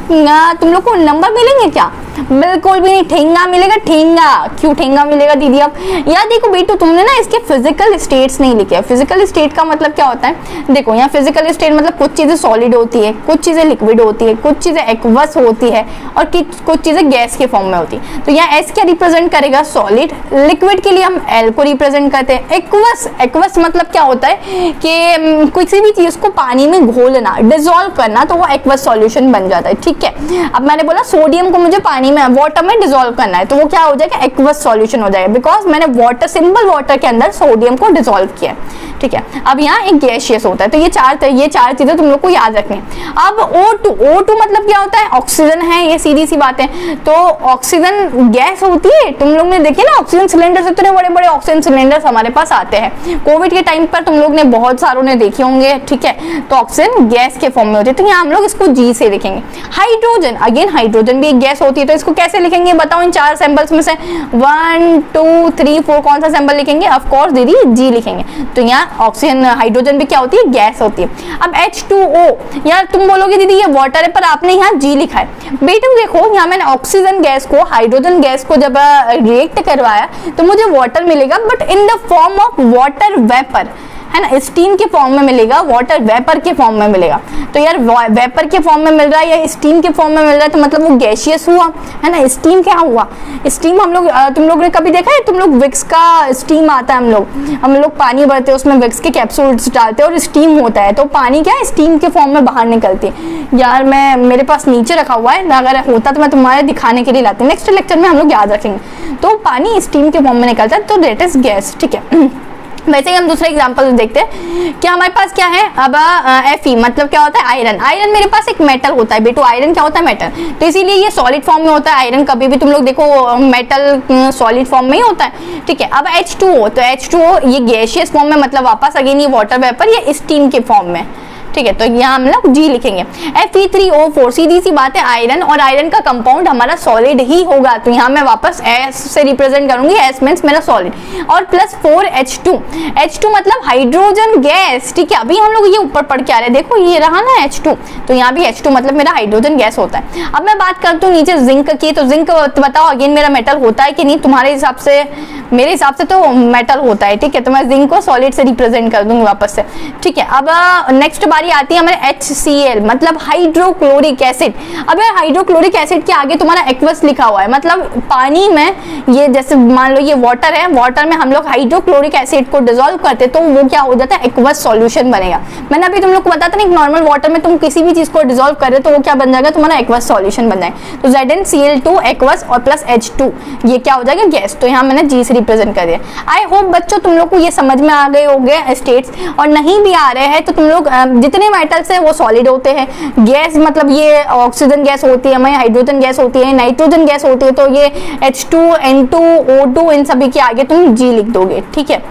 तुम लोग को नंबर मिलेंगे क्या, बिल्कुल भी नहीं, ठेंगा मिलेगा, ठेंगा। क्यों ठेंगा मिलेगा दीदी? अब यार देखो बेटू, तुमने ना इसके फिजिकल स्टेट्स नहीं लिखे। फिजिकल स्टेट का मतलब क्या होता है, देखो यहाँ फिजिकल स्टेट मतलब कुछ चीजें सॉलिड होती है, कुछ चीजें लिक्विड होती है, कुछ चीजें एक्वस होती है और कुछ चीजें गैस के फॉर्म में होती है। तो यहाँ एस क्या रिप्रेजेंट करेगा, सॉलिड। लिक्विड के लिए हम एल को रिप्रेजेंट करते हैं। एक्वस, एक्वस मतलब क्या होता है कि किसी भी चीज को पानी में घोलना, डिसॉल्व करना, तो वो एक्वस सॉल्यूशन बन जाता है, ठीक है। अब मैंने बोला सोडियम को मुझे पानी पानी में वाटर में डिसॉल्व करना है तो वो क्या हो जाएगा, एक्वस सॉल्यूशन हो जाएगा, बिकॉज मैंने वाटर, सिंपल वाटर के अंदर सोडियम को डिसॉल्व किया, ठीक है। अब यहाँ एक गैसियस होता है, तो ये चार चीजें तुम लोग को याद रखनी है। अब O2 मतलब क्या होता है, ऑक्सीजन है, ये सीधी सी बात है। तो ऑक्सीजन गैस होती है, तुम लोग ने देखे ना ऑक्सीजन सिलेंडर, इतने बड़े बड़े ऑक्सीजन सिलेंडर्स हमारे पास आते हैं। कोविड के टाइम पर तुम लोग ने बहुत सारों ने देखे होंगे, ठीक है। तो ऑक्सीजन गैस के फॉर्म में होती है, तो यहाँ हम लोग इसको जी से लिखेंगे। हाइड्रोजन, अगेन हाइड्रोजन भी एक गैस होती है, तो इसको कैसे लिखेंगे बताओ, इन 4 सैंपल्स में से 1 2 3 4 कौन सा सैंपल लिखेंगे, ऑफकोर्स दीदी जी लिखेंगे। तो यहाँ ऑक्सीजन, हाइड्रोजन भी क्या होती है, गैस होती है। अब H2O, यार तुम बोलोगे दीदी ये वाटर है, पर आपने यहाँ जी लिखा है। बेटे देखो यहाँ मैंने ऑक्सीजन गैस को हाइड्रोजन गैस को जब रिएक्ट करवाया तो मुझे वाटर मिलेगा, but in the form of water vapour, है ना, स्टीम के फॉर्म में मिलेगा, वाटर वेपर के फॉर्म में मिलेगा। तो यार वेपर के फॉर्म में मिल रहा है या स्टीम के फॉर्म में मिल रहा है, तो मतलब वो गैसियस हुआ, है ना। स्टीम क्या हुआ, स्टीम हम लोग, तुम लोग ने कभी देखा है, तुम लोग विक्स का स्टीम आता है, हम लोग पानी भरते हैं उसमें विक्स के कैप्सूल्स डालते हैं और स्टीम होता है, तो पानी क्या है, स्टीम के फॉर्म में बाहर निकलती है। यार मैं, मेरे पास नीचे रखा हुआ है, अगर होता तो मैं तुम्हारे दिखाने के लिए लाती, नेक्स्ट लेक्चर में हम लोग याद रखेंगे। तो पानी स्टीम के फॉर्म में निकलता है, तो दैट इज गैस, ठीक है। वैसे ही हम दूसरा एग्जांपल देखते हैं, क्या हमारे पास क्या है, अब Fe मतलब क्या होता है, आयरन। आयरन मेरे पास एक मेटल होता है बेटू, आयरन क्या होता है, मेटल, तो इसीलिए ये सॉलिड फॉर्म में होता है। आयरन कभी भी तुम लोग देखो मेटल सॉलिड फॉर्म में ही होता है, ठीक है। अब H2O, तो H2O ये गैसियस फॉर्म में, मतलब वापस अगेन ये वाटर वेपर या स्टीम के फॉर्म में, ठीक है। तो यहाँ हम लोग जी लिखेंगे। Fe3O4, सीधी सी बात है, आयरन, और आयरन का कंपाउंड हमारा सॉलिड ही होगा, तो यहाँ मैं वापस S से रिप्रेजेंट करूंगी, S मींस मेरा सॉलिड, और प्लस 4H2, H2 मतलब हाइड्रोजन गैस, ठीक है। अभी हम लोग ये ऊपर पढ़ के आ रहे हैं, देखो ये रहा ना H2, तो यहाँ भी H2 मतलब मेरा हाइड्रोजन गैस होता है। अब मैं बात करती हूँ नीचे जिंक की, तो जिंक बताओ अगेन मेरा मेटल होता है कि नहीं, तुम्हारे हिसाब से, मेरे हिसाब से तो मेटल होता है, ठीक है। तो मैं जिंक को सॉलिड से रिप्रेजेंट कर दूंगी वापस से, ठीक है। अब नेक्स्ट बारी आती है हमारे HCl मतलब हाइड्रोक्लोरिक एसिड। अब यार हाइड्रोक्लोरिक एसिड के आगे तुम्हारा एक्वस लिखा हुआ है, मतलब पानी में, ये जैसे मान लो ये वाटर है, वाटर में हम लोग हाइड्रोक्लोरिक एसिड को डिसॉल्व करते तो वो क्या हो जाता है, एक्वस सॉल्यूशन बनेगा। मैंने अभी तुम लोग को बताया था ना, नॉर्मल वाटर में तुम किसी भी चीज को डिसॉल्व कर रहे तो वो क्या बन जाएगा, तुम्हारा एक्वस सॉल्यूशन बन जाएगा। तो ZnCl2 एक्वस और प्लस H2 ये क्या हो जाएगा, गैस। तो यहाँ मैंने जी से रिप्रेजेंट कर दिया। आई होप बच्चों तुम लोग को ये समझ में आ गए होंगे स्टेट्स, और नहीं भी आ रहे हैं तो तुम लोग जितने मेटल्स है वो सॉलिड होते हैं, गैस मतलब ये ऑक्सीजन गैस होती है, हमारी हाइड्रोजन गैस होती है, नाइट्रोजन गैस होती है, तो ये H2 N2 O2 इन सभी के आगे तुम जी लिख दोगे, ठीक है।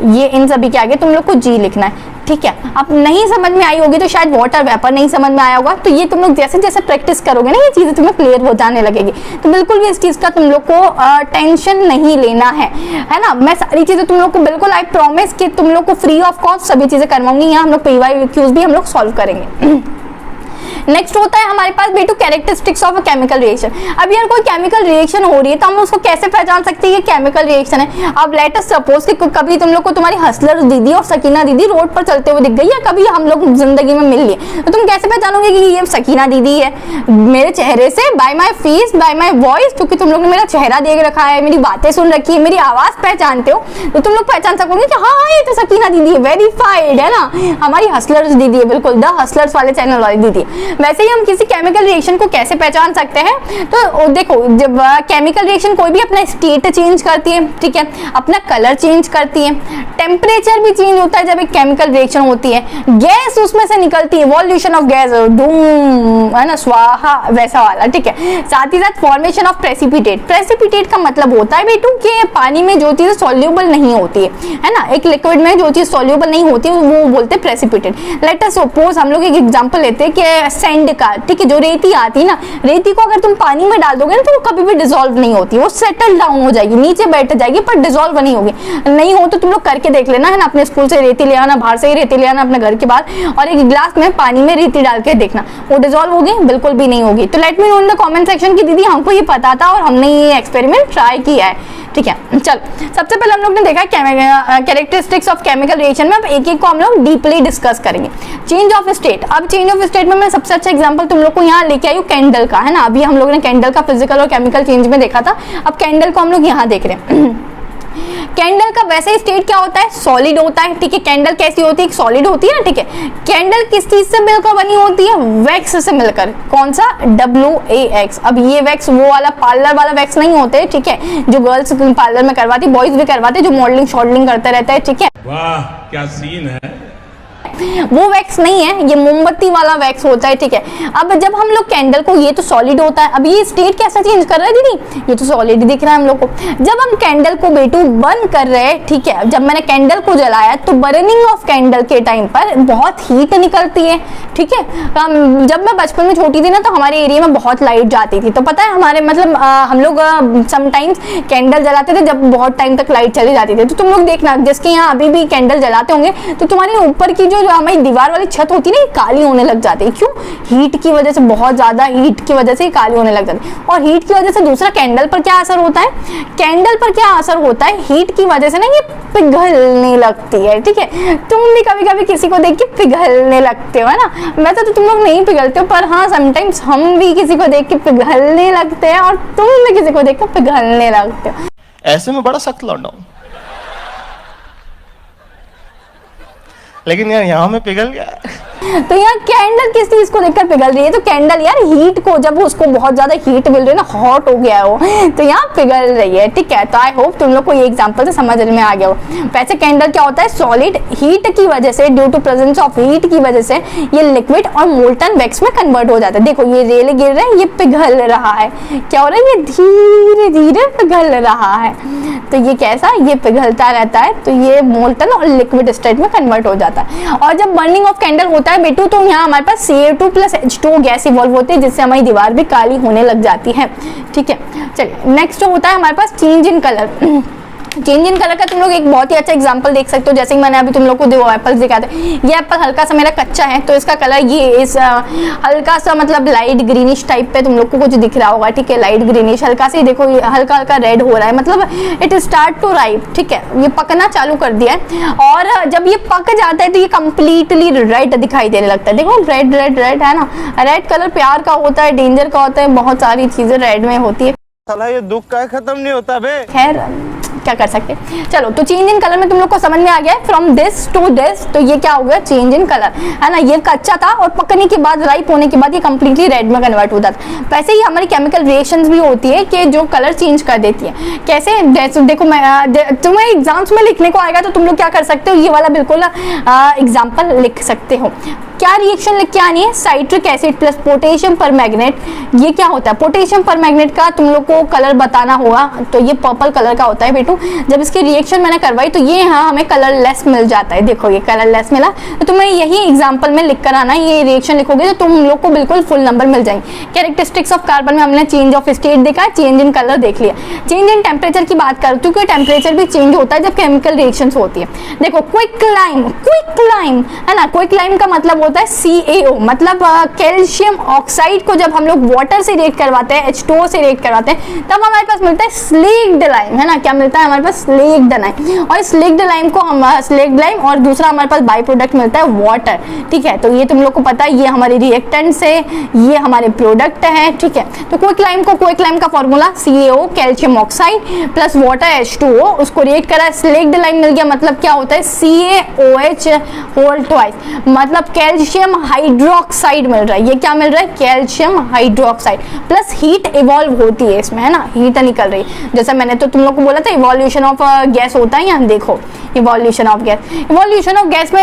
ये इन सभी के आगे तुम लोग को जी लिखना है, ठीक है। अब नहीं समझ में आई होगी तो शायद वाटर वेपर नहीं समझ में आया होगा, तो ये तुम लोग जैसे जैसे प्रैक्टिस करोगे ना ये चीजें तुम्हें क्लियर हो जाने लगेगी। तो बिल्कुल भी इस चीज का तुम लोग को टेंशन नहीं लेना है ना। मैं सारी चीजें तुम लोग को बिल्कुल आई प्रॉमिस कि तुम लोग को फ्री ऑफ कॉस्ट सभी चीजें करवाऊंगी। यहाँ हम लोग PYQs भी हम लोग सॉल्व करेंगे। नेक्स्ट होता है हमारे पास बेटू characteristics of a chemical reaction. अब यार कोई केमिकल रिएक्शन हो रही है तो हम उसको कैसे पहचान सकते हैं ये केमिकल रिएक्शन है। अब लेट अस सपोज कि कभी तुम लोग को तुम्हारी हसलर दीदी और सकीना दीदी रोड पर चलते हुए दिख गई, या कभी हम लोग जिंदगी में मिल लिए, तो तुम कैसे पहचानोगे कि ये सकीना दीदी है? मेरे चेहरे से, by my face, by my voice, क्योंकि तुम लोग ने मेरा चेहरा देख रखा है, मेरी बातें सुन रखी है, मेरी आवाज पहचानते हो, तो तुम लोग पहचान सकोगे कि हाँ ये तो सकीना दीदी है, वेरीफाइड है ना, हमारी हसलर्स दीदी है, बिल्कुल द हसलर्स वाले चैनल वाली दीदी। वैसे ही हम किसी केमिकल रिएक्शन को कैसे पहचान सकते हैं, तो देखो जब केमिकल रिएक्शन कोई भी अपना स्टेट चेंज करती है, ठीक है, अपना कलर चेंज करती है, टेम्परेचर भी चेंज होता है जब एक केमिकल रिएक्शन होती है, गैस उसमें से निकलती है, वॉल्यूशन ऑफ गैस, धूम है ना, स्वाहा वैसा वाला, ठीक है। साथ ही साथ फॉर्मेशन ऑफ प्रेसिपिटेट। प्रेसिपिटेट का मतलब होता है बेटू कि पानी में जो चीज सॉल्यूबल नहीं होती है ना, एक लिक्विड में जो चीज सॉल्यूबल नहीं होती है वो बोलते हैं प्रेसिपिटेट। लेट अस सपोज हम लोग एक एग्जांपल लेते हैं कि सैंड का, ठीक है, जो रेती आती है ना, रेती को अगर तुम पानी में डाल दोगे ना तो वो कभी भी डिसॉल्व नहीं होती, वो सेटल डाउन हो जाएगी, नीचे बैठ जाएगी, पर डिसॉल्व नहीं होगी। नहीं हो तो तुम लोग करके देख लेना है ना, अपने स्कूल से रेती ले आना, बाहर से ही रेती ले आना अपने घर के बाहर, और एक गिलास में पानी में रेती डाल के देखना वो डिसॉल्व होगी, बिल्कुल भी नहीं होगी। तो let me know in the comment section की दीदी हमको ये पता था और हमने ये एक्सपेरिमेंट ट्राई किया है, ठीक है। चल सबसे पहले हम लोग ने देखा कैरेक्टरिस्टिक्स ऑफ केमिकल रिएक्शन में, अब एक एक को हम लोग डीपली डिस्कस करेंगे। Change of state. अब चेंज ऑफ स्टेट में मैं सबसे अच्छा एग्जांपल तुम लोग को यहाँ लेके आई हूँ कैंडल का, है ना। अभी हम लोग ने कैंडल का फिजिकल और केमिकल चेंज में देखा था, अब कैंडल को हम लोग यहाँ देख रहे हैं। कैंडल का वैसे स्टेट क्या होता है, सॉलिड होता है, ठीक है। कैंडल कैसी होती है, सॉलिड होती है ना, ठीक है। कैंडल किस चीज से मिलकर बनी होती है, वैक्स से मिलकर। कौन सा, WAX। अब ये वैक्स वो वाला पार्लर वाला वैक्स नहीं होते, ठीक है, जो गर्ल्स पार्लर में करवाती, बॉयज भी करवाते, जो मॉडलिंग शॉडलिंग करते रहते हैं, ठीक है। वाह क्या सीन है। वो वैक्स नहीं है, ये मोमबत्ती वाला वैक्स होता है, ठीक है। अब जब हम लोग कैंडल को, ये तो सॉलिड होता है, अब ये स्टेट कैसा चेंज कर रहा है दीदी, ये तो सॉलिड दिख रहा है हम लोग को। जब हम कैंडल को बेटू बर्न कर रहे हैं, ठीक है, जब मैंने कैंडल को जलाया तो बर्निंग ऑफ कैंडल के टाइम पर बहुत हीट निकलती है, ठीक है। जब मैं बचपन में छोटी थी ना, तो हमारे एरिया में बहुत लाइट जाती थी, तो पता है हमारे मतलब हम लोग समटाइम्स कैंडल जलाते थे जब बहुत टाइम तक लाइट चली जाती थी। तो तुम लोग देखना, जिसके यहाँ अभी भी कैंडल जलाते होंगे, तो तुम्हारे ऊपर की जो हमारी दीवार वाली छत होती है ना, काली होने लग जाती है। क्यों, हीट की वजह से, बहुत ज्यादा हीट की वजह से काली होने लग जाती है। और हीट की वजह से दूसरा, कैंडल पर क्या असर होता है, कैंडल पर क्या असर होता है, हीट की वजह से ना ये पिघलने लगती है, ठीक है। तुम भी कभी कभी किसी को देख के पिघलने लगते हो, है ना। वैसे तो तुम लोग नहीं पिघलते हो, पर हाँ समटाइम्स हम भी किसी को देख के पिघलने लगते हैं, और तुम भी किसी को देख के पिघलने लगते हो। ऐसे में बड़ा सख्त लौंडा हूं, लेकिन यार यहाँ में पिघल गया। तो यहाँ कैंडल किस चीज को देखकर पिघल रही है, तो कैंडल यार हीट को, जब उसको बहुत ज्यादा हीट मिल रही है ना, हॉट हो गया है वो, तो यहाँ पिघल रही है, ठीक है। तो आई होप तुम लोग को ये एग्जांपल से समझ में आ गया हो। वैसे कैंडल क्या होता है, सॉलिड, हीट की वजह से, due to presence of heat की वजह से ये लिक्विड और मोल्टन वैक्स में कन्वर्ट हो जाता है। देखो ये रेल गिर रहा है, ये पिघल रहा है, क्या हो रहा है, ये धीरे धीरे पिघल रहा है। तो ये कैसा, ये पिघलता रहता है, तो ये मोल्टन और लिक्विड स्टेट में कन्वर्ट हो जाता है। और जब बर्निंग ऑफ कैंडल होता है बेटू, तो यहाँ हमारे पास Ca2 + H2O गैस इवॉल्व होती है, जिससे हमारी दीवार भी काली होने लग जाती है, ठीक है। चलिए नेक्स्ट होता है हमारे पास change in colour. Change in colour का तुम लोग एक बहुत ही अच्छा एग्जांपल देख सकते हो, जैसे कि मैंने अभी तुम लोग को दो एप्पल्स दिखाए थे। ये एप्पल हल्का सा मेरा कच्चा है, तो इसका कलर ये इस हल्का सा मतलब लाइट ग्रीनिश टाइप पे तुम लोग को कुछ दिख रहा होगा, ठीक है, लाइट ग्रीनिश हल्का से, देखो ये हल्का हल्का रेड हो रहा है, मतलब इट स्टार्ट टू राइप, ठीक है, ये पकना चालू कर दिया है। और जब ये पक जाता है तो ये कंप्लीटली रेड दिखाई देने लगता है। देखो रेड रेड रेड है ना, रेड कलर प्यार का होता है, डेंजर का होता है, बहुत सारी चीजें रेड में होती है। साला ये दुख का खत्म नहीं होता बे। खैर क्या कर सकते हैं। चलो तो चेंज इन कलर में तुम लोग को समझ में आ गया है, फ्रॉम दिस टू दिस, तो ये क्या हो गया, चेंज इन कलर, है ना। ये कच्चा था और पकने के बाद, राइप होने के बाद ये कंप्लीटली रेड में कन्वर्ट होता था। वैसे ही हमारी केमिकल रिएक्शंस भी होती है कि जो कलर चेंज कर देती है। कैसे, देखो मैं तुम्हें एग्जाम्स में लिखने को आएगा, तो तुम लोग क्या कर सकते हो, ये वाला बिल्कुल एग्जाम्पल लिख सकते हो। क्या रिएक्शन लिख के आनी है, citric acid plus potassium permanganate. ये क्या होता है, पोटेशियम परमैंगनेट का तुम लोग को कलर बताना होगा, तो ये पर्पल कलर का होता है बेटू। जब इसकी रिएक्शन मैंने करवाई तो ये यहाँ हमें कलरलेस मिल जाता है, देखो ये कलरलेस मिला। तो तुम्हें यही एग्जांपल में लिख कर आना है, ये रिएक्शन लिखोगे तो तुम लोग को बिल्कुल फुल नंबर मिल जाएंगे। कैरेक्टरिस्टिक्स ऑफ कार्बन में हमने चेंज ऑफ स्टेट देखा, चेंज इन कलर देख लिया। चेंज इन टेम्परेचर की बात कर, क्योंकि टेम्परेचर भी चेंज होता है जब केमिकल रिएक्शंस होती है। देखो क्विक लाइम है ना, क्विक लाइम का मतलब होता है CaO, मतलब कैल्शियम ऑक्साइड को जब हम लोग वाटर से रिएक्ट करवाते हैं, H2O से रिएक्ट करवाते हैं, तब हमारे पास मिलता है स्लेक्ड लाइम, है ना। क्या मिलता है हमारे पास, स्लेक्ड लाइम। और स्लेक्ड लाइम को हम स्लेक्ड लाइम, और दूसरा हमारे पास बाई प्रोडक्ट मिलता है वाटर, ठीक है। तो ये तुम लोग को पता है, ये हमारे रिएक्टेंट्स है, ये हमारे प्रोडक्ट है, ठीक है। तो क्विक लाइम का formula CaO calcium oxide plus water H2O, उसको रिएक्ट करा, स्लेक्ड लाइम मिल गया, मतलब क्या होता है CaOH होल ट्वाइस, मतलब कैल्शियम हाइड्रोक्साइड मिल रहा है। ये क्या मिल रहा है, calcium hydroxide plus heat evolve होती है इसमें, है ना, हीट निकल रही है। जैसे मैंने तो तुम लोग को बोला था इवोल्यूशन ऑफ गैस होता है, यहाँ देखो इवोल्यूशन ऑफ गैस में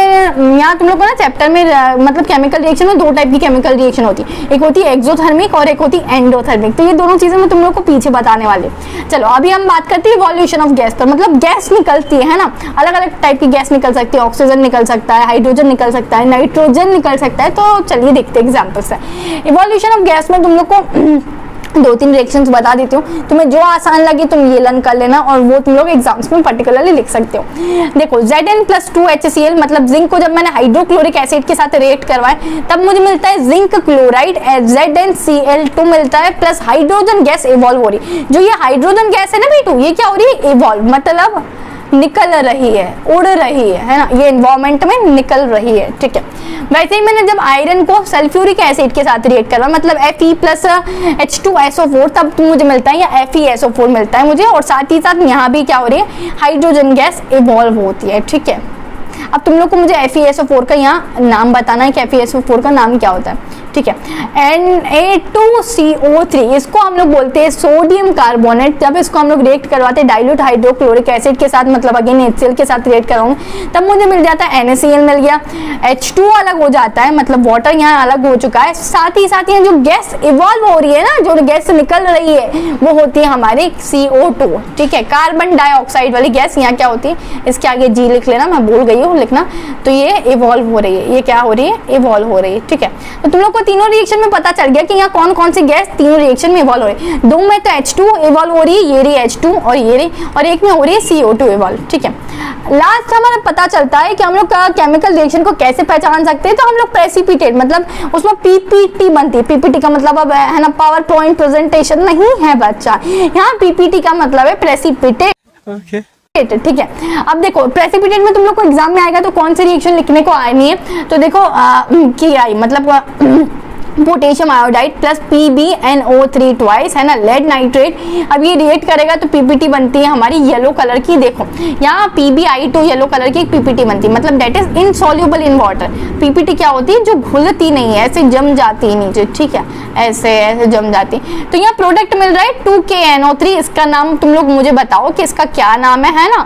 यहाँ तुम लोग को ना चैप्टर में मतलब केमिकल रिएक्शन में दो टाइप की केमिकल रिएक्शन होती है, एक होती है एक्सोथर्मिक और एक होती है एंडोथर्मिक। तो ये दोनों चीजें मैं तुम लोग को पीछे बताने वाले। चलो अभी हम बात करते हैं इवोल्यूशन ऑफ गैस पर, मतलब गैस निकलती है ना, अलग अलग टाइप की गैस निकल सकती है, ऑक्सीजन निकल सकता है, हाइड्रोजन निकल सकता है, नाइट्रोजन निकल सकता है। तो चलिए देखते हैं एग्जाम्पल से। इवोल्यूशन ऑफ गैस में तुम लोग को दो तीन रिएक्शंस बता देती हूँ, तुम्हें जो आसान लगे तुम ये लर्न कर लेना, और वो तुम लोग एग्जाम्स में पर्टिकुलरली लिख सकते हो। देखो Zn+2HCl, मतलब जिंक को जब मैंने हाइड्रोक्लोरिक एसिड के साथ रिएक्ट करवाए तब मुझे मिलता है जिंक क्लोराइड, ZnCl2 मिलता है, प्लस हाइड्रोजन गैस इवॉल्व हो रही। जो ये हाइड्रोजन गैस है ना बेटू, ये क्या हो रही है, इवॉल्व, मतलब निकल रही है, उड़ रही है ना, ये एनवायरमेंट में निकल रही है, ठीक है। वैसे ही मैंने जब आयरन को सल्फ्यूरिक एसिड के साथ रिएक्ट करवा, मतलब Fe+H2SO4 तब मुझे मिलता है, या FeSO4 मिलता है मुझे, और साथ ही साथ यहाँ भी क्या हो रही है, हाइड्रोजन गैस इवॉल्व होती है, ठीक है। अब तुम लोग को मुझे FeSO4 का यहाँ नाम बताना है कि FeSO4 का नाम क्या होता है, ठीक है। Na2CO3 इसको हम लोग बोलते हैं सोडियम कार्बोनेट। जब इसको हम लोग रिएक्ट करवाते हैं डाइल्यूट हाइड्रोक्लोरिक एसिड के साथ, मतलब अगेन HCl के साथ रिएक्ट कराऊंगे, तब मुझे मिल जाता है NaCl मिल गया, H2 अलग हो जाता है, मतलब वाटर यहाँ अलग हो चुका है। साथ ही यहाँ जो गैस इवॉल्व हो रही है ना, जो गैस निकल रही है वो होती है हमारी CO2, ठीक है, कार्बन डाइऑक्साइड वाली गैस। यहाँ क्या होती है, इसके आगे G लिख लेना, मैं भूल गई हूँ लिखना। तो ये इवॉल्व हो रही है, ये क्या हो रही है, इवॉल्व हो रही है, ठीक है। तो तुम लोग को तीनों रिएक्शन में पता चल गया कि यहाँ कौन कौन सी गैस तीनों रिएक्शन में इवॉल्व हो रही है। दो में तो H2 इवॉल्व हो रही है, ये रही H2 और ये रही, और एक में हो रही है CO2 इवॉल्व, ठीक है। लास्ट हमारा पता चलता है कि हम लोग केमिकल रिएक्शन को कैसे पहचान सकते हैं। तो हम लोग प्रेसिपिटेट, मतलब उसमें PPT बनती है। PPT का मतलब अब है ना पावर पॉइंट प्रेजेंटेशन नहीं है बच्चा, यहाँ PPT का मतलब है प्रेसिपिटेट, ओके ठीक है। अब देखो प्रेसिपिटेट में तुम लोग को एग्जाम में आएगा तो कौन सी रिएक्शन लिखने को आनी है, तो देखो KI मतलब potassium iodide plus PbNO3 twice, है ना, लेड नाइट्रेट। अब ये रिएक्ट करेगा तो PPT बनती है हमारी येलो कलर की। देखो यहाँ PbI2 येलो कलर की एक PPT बनती है, मतलब that is insoluble in water. PPT क्या होती है, जो घुलती नहीं है, ऐसे जम जाती है नीचे, ठीक है, ऐसे ऐसे जम जाती। तो यहाँ प्रोडक्ट मिल रहा है 2KNO3, इसका नाम तुम लोग मुझे बताओ कि इसका क्या नाम है ना,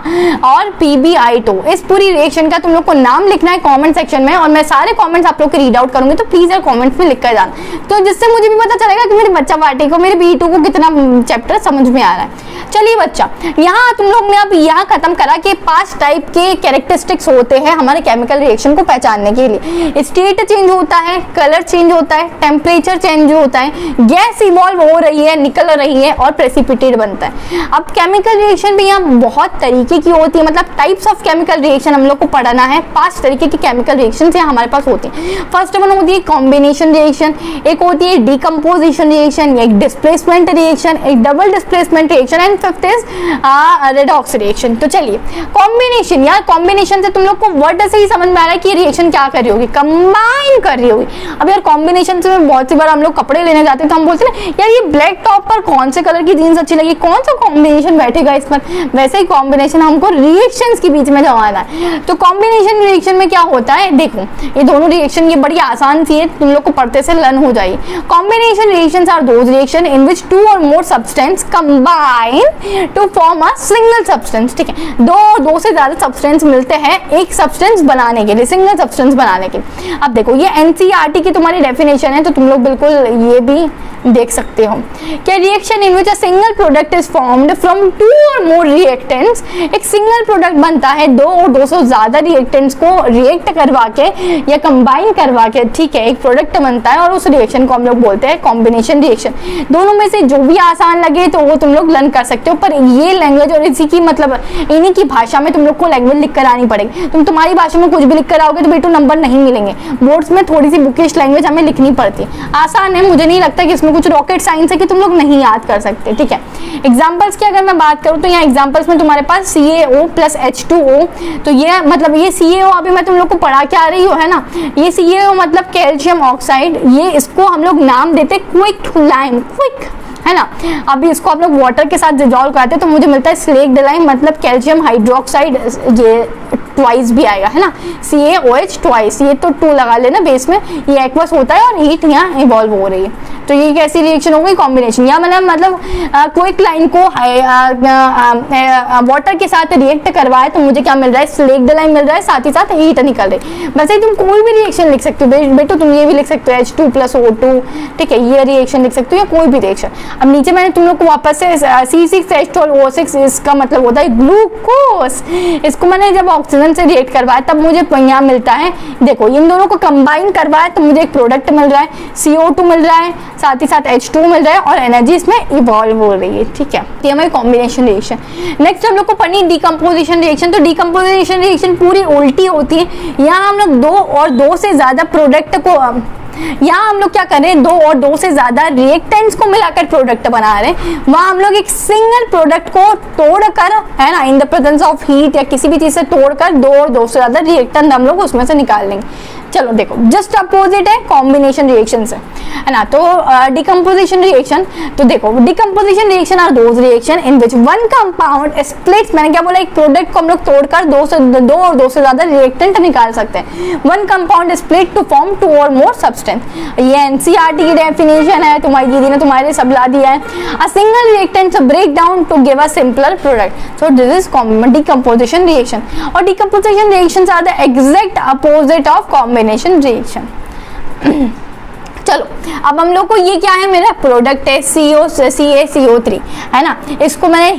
और PbI2। इस पूरी रिएक्शन का तुम लोग को नाम लिखना है कॉमेंट सेक्शन में, और मैं सारे कॉमेंट्स आप लोग के रीड आउट करूंगी, तो प्लीज यार कॉमेंट्स में लिख कर जाना, तो जिससे मुझे भी पता चलेगा कि मेरे बच्चा पार्टी को, मेरे B2 को कितना चैप्टर समझ में आ रहा है। चलिए बच्चा, यहाँ तुम लोग ने अब यहाँ खत्म करा कि 5 टाइप के कैरेक्टरिस्टिक्स होते हैं हमारे केमिकल रिएक्शन को पहचानने के लिए। स्टेट चेंज होता है, कलर चेंज होता है, टेम्परेचर चेंज होता है, गैस इवॉल्व हो रही है, निकल रही है, और प्रेसिपिटेट बनता है। अब केमिकल रिएक्शन भी यहाँ बहुत तरीके की होती है, मतलब टाइप्स ऑफ केमिकल रिएक्शन हम लोग को पढ़ना है। 5 तरीके की केमिकल रिएक्शन हमारे पास होती है। फर्स्ट वन होती है कॉम्बिनेशन रिएक्शन, एक होती है डिकम्पोजिशन रिएक्शन, एक डिस्प्लेसमेंट रिएक्शन, एक double displacement reaction, and fifth is redox reaction. तो चलिए कॉम्बिनेशन, यार कॉम्बिनेशन से तुम लोग को वर्ड से ही समझ में आ रहा है कि ये रिएक्शन क्या कर रही होगी, कंबाइन कर रही होगी। अब यार कॉम्बिनेशन से बहुत सी बार हम लोग कपड़े लेने जाते हैं तो हम बोलते हैं यार ये ब्लैक टॉप पर कौन से कलर की जीन्स अच्छी लगी, कौन सा कॉम्बिनेशन बैठेगा इस पर। वैसे ही कॉम्बिनेशन हमको रिएक्शंस के बीच में जमाना है। तो कॉम्बिनेशन रिएक्शन में क्या होता है, देखो ये दोनों रिएक्शन ये बड़ी आसान सी है, तुम लोग को पढ़ते से लर्न हो जाएगी। Combination reactions are those reaction in which 2 और more substance combine to form a single substance, ठीक है। दो से ज्यादा सब्सटेंस मिलते हैं एक सब्सटेंस बनाने के लिए, सिंगल सब्सटेंस बनाने के लिए। अब देखो ये NCERT की तुम्हारी डेफिनेशन है, तो तुम लोग बिल्कुल ये भी देख सकते हो कि reaction in which a single product is formed from 2 और मोर रिएक्टेंट्स। एक सिंगल प्रोडक्ट बनता है 2 और 2 से ज्यादा रिएक्टेंट्स को रिएक्ट करवा के या कंबाइन करवा के, ठीक है, एक प्रोडक्ट बनता है, और उस रिएक्शन को हम लोग बोलते हैं कॉम्बिनेशन रिएक्शन। दोनों में से जो भी आसान लगे तो वो तुम लोग लर्न कर सकते हो, पर ये लैंग्वेज और इसी की मतलब इन्हीं की भाषा में तुम लोग को लैंग्वेज लिख कर आनी पड़ेगी। तुम तुम्हारी भाषा में कुछ भी लिख कर आओगे तो बेटू नंबर नहीं मिलेंगे। बोर्ड्स में थोड़ी सी बुकिश लैंग्वेज हमें लिखनी पड़ती है। आसान है, मुझे नहीं लगता कि इसमें कुछ रॉकेट साइंस है कि तुम लोग नहीं याद कर सकते, ठीक है। एग्जाम्पल्स की अगर मैं बात करूँ तो यहाँ एग्जाम्पल्स में तुम्हारे पास CaO प्लस H2O, तो ये मतलब ये CaO अभी मैं तुम लोग को पढ़ा के आ रही हूँ, है ना। ये CaO मतलब कैल्शियम ऑक्साइड, ये इसको हम लोग नाम देते क्विक टू लाइम, क्विक, है ना। अभी इसको आप लोग वाटर के साथ डिजॉल्व कराते हैं तो मुझे मिलता है स्लेक्ड लाइम, मतलब कैल्शियम हाइड्रोक्साइड, ये ट्वाइस भी आएगा, है ना, CaOH ट्वाइस, ये तो 2 लगा लेना बेस में, ये एक्वस होता है और हीट यहाँ इवॉल्व हो रही है। तो ये कैसी रिएक्शन हो गई, कॉम्बिनेशन। या मतलब क्विक लाइन को वाटर के साथ रिएक्ट करवाए तो मुझे क्या मिल रहा है, स्लेक्ड लाइन मिल रहा है, साथ ही साथ हीट निकल रही। वैसे ही तुम कोई भी रिएक्शन लिख सकते हो बेटो, तुम ये भी लिख सकते हो H2 + O2, ठीक है, ये रिएक्शन लिख सकते हो या कोई भी रिएक्शन। अब नीचे मैंने तुम लोग को वापस से C6H12O6, इसका मतलब होता है ग्लूकोज। इसको मैंने जब ऑक्सीजन से रिएक्ट करवाया तब मुझे यहाँ मिलता है, देखो इन दोनों को कंबाइन करवाया तो मुझे एक प्रोडक्ट मिल रहा है, CO2 मिल रहा है, साथ ही साथ H2 मिल रहा है, और एनर्जी इसमें इवॉल्व हो रही है, ठीक है। ये हमारी कॉम्बिनेशन रिएक्शन। नेक्स्ट हम लोग को पढ़नी डिकम्पोजिशन रिएक्शन। तो डिकम्पोजिशन रिएक्शन पूरी उल्टी होती है। यहाँ हम लोग 2 और 2 से ज्यादा प्रोडक्ट को यहाँ हम लोग क्या कर रहे हैं, 2 और 2 से ज्यादा रिएक्टेंट्स को मिलाकर प्रोडक्ट बना रहे हैं। वहां हम लोग एक सिंगल प्रोडक्ट को तोड़कर, है ना, in the presence of heat या किसी भी चीज से तोड़कर 2 और 2 से ज्यादा रिएक्टेंट हम लोग उसमें से निकाल लेंगे। चलो देखो, जस्ट अपोजिट है कॉम्बिनेशन रिएक्शन से, है ना। तो डिकम्पोजिशन रिएक्शन, तो देखो decomposition reaction are those reaction in which one compound splits, मैंने क्या बोला, एक प्रोडक्ट को हम लोग तोड़कर 2 और 2 से ज्यादा रिएक्टेंट निकाल सकते हैं। One compound split to form 2 और मोर सब्सटेंस, ये एनसीईआरटी की डेफिनेशन है, तुम्हारी दीदी ने तुम्हारे लिए सब ला दिया है। A single reactant break down to give a simpler product, so this is decomposition reaction. और decomposition reactions are the exact opposite of combination reaction. चलो अब हम लोग को ये क्या है, मेरा प्रोडक्ट है CaCO3, है ना। इसको मैंने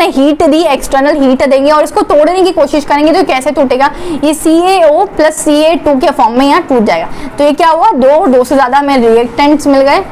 हीट दी, एक्सटर्नल हीट देंगे और इसको तोड़ने की कोशिश करेंगे तो कैसे टूटेगा, ये CaO प्लस Ca2 के फॉर्म में यहाँ टूट जाएगा। तो ये क्या हुआ, 2 से ज्यादा हमें रिएक्टेंट्स मिल गए।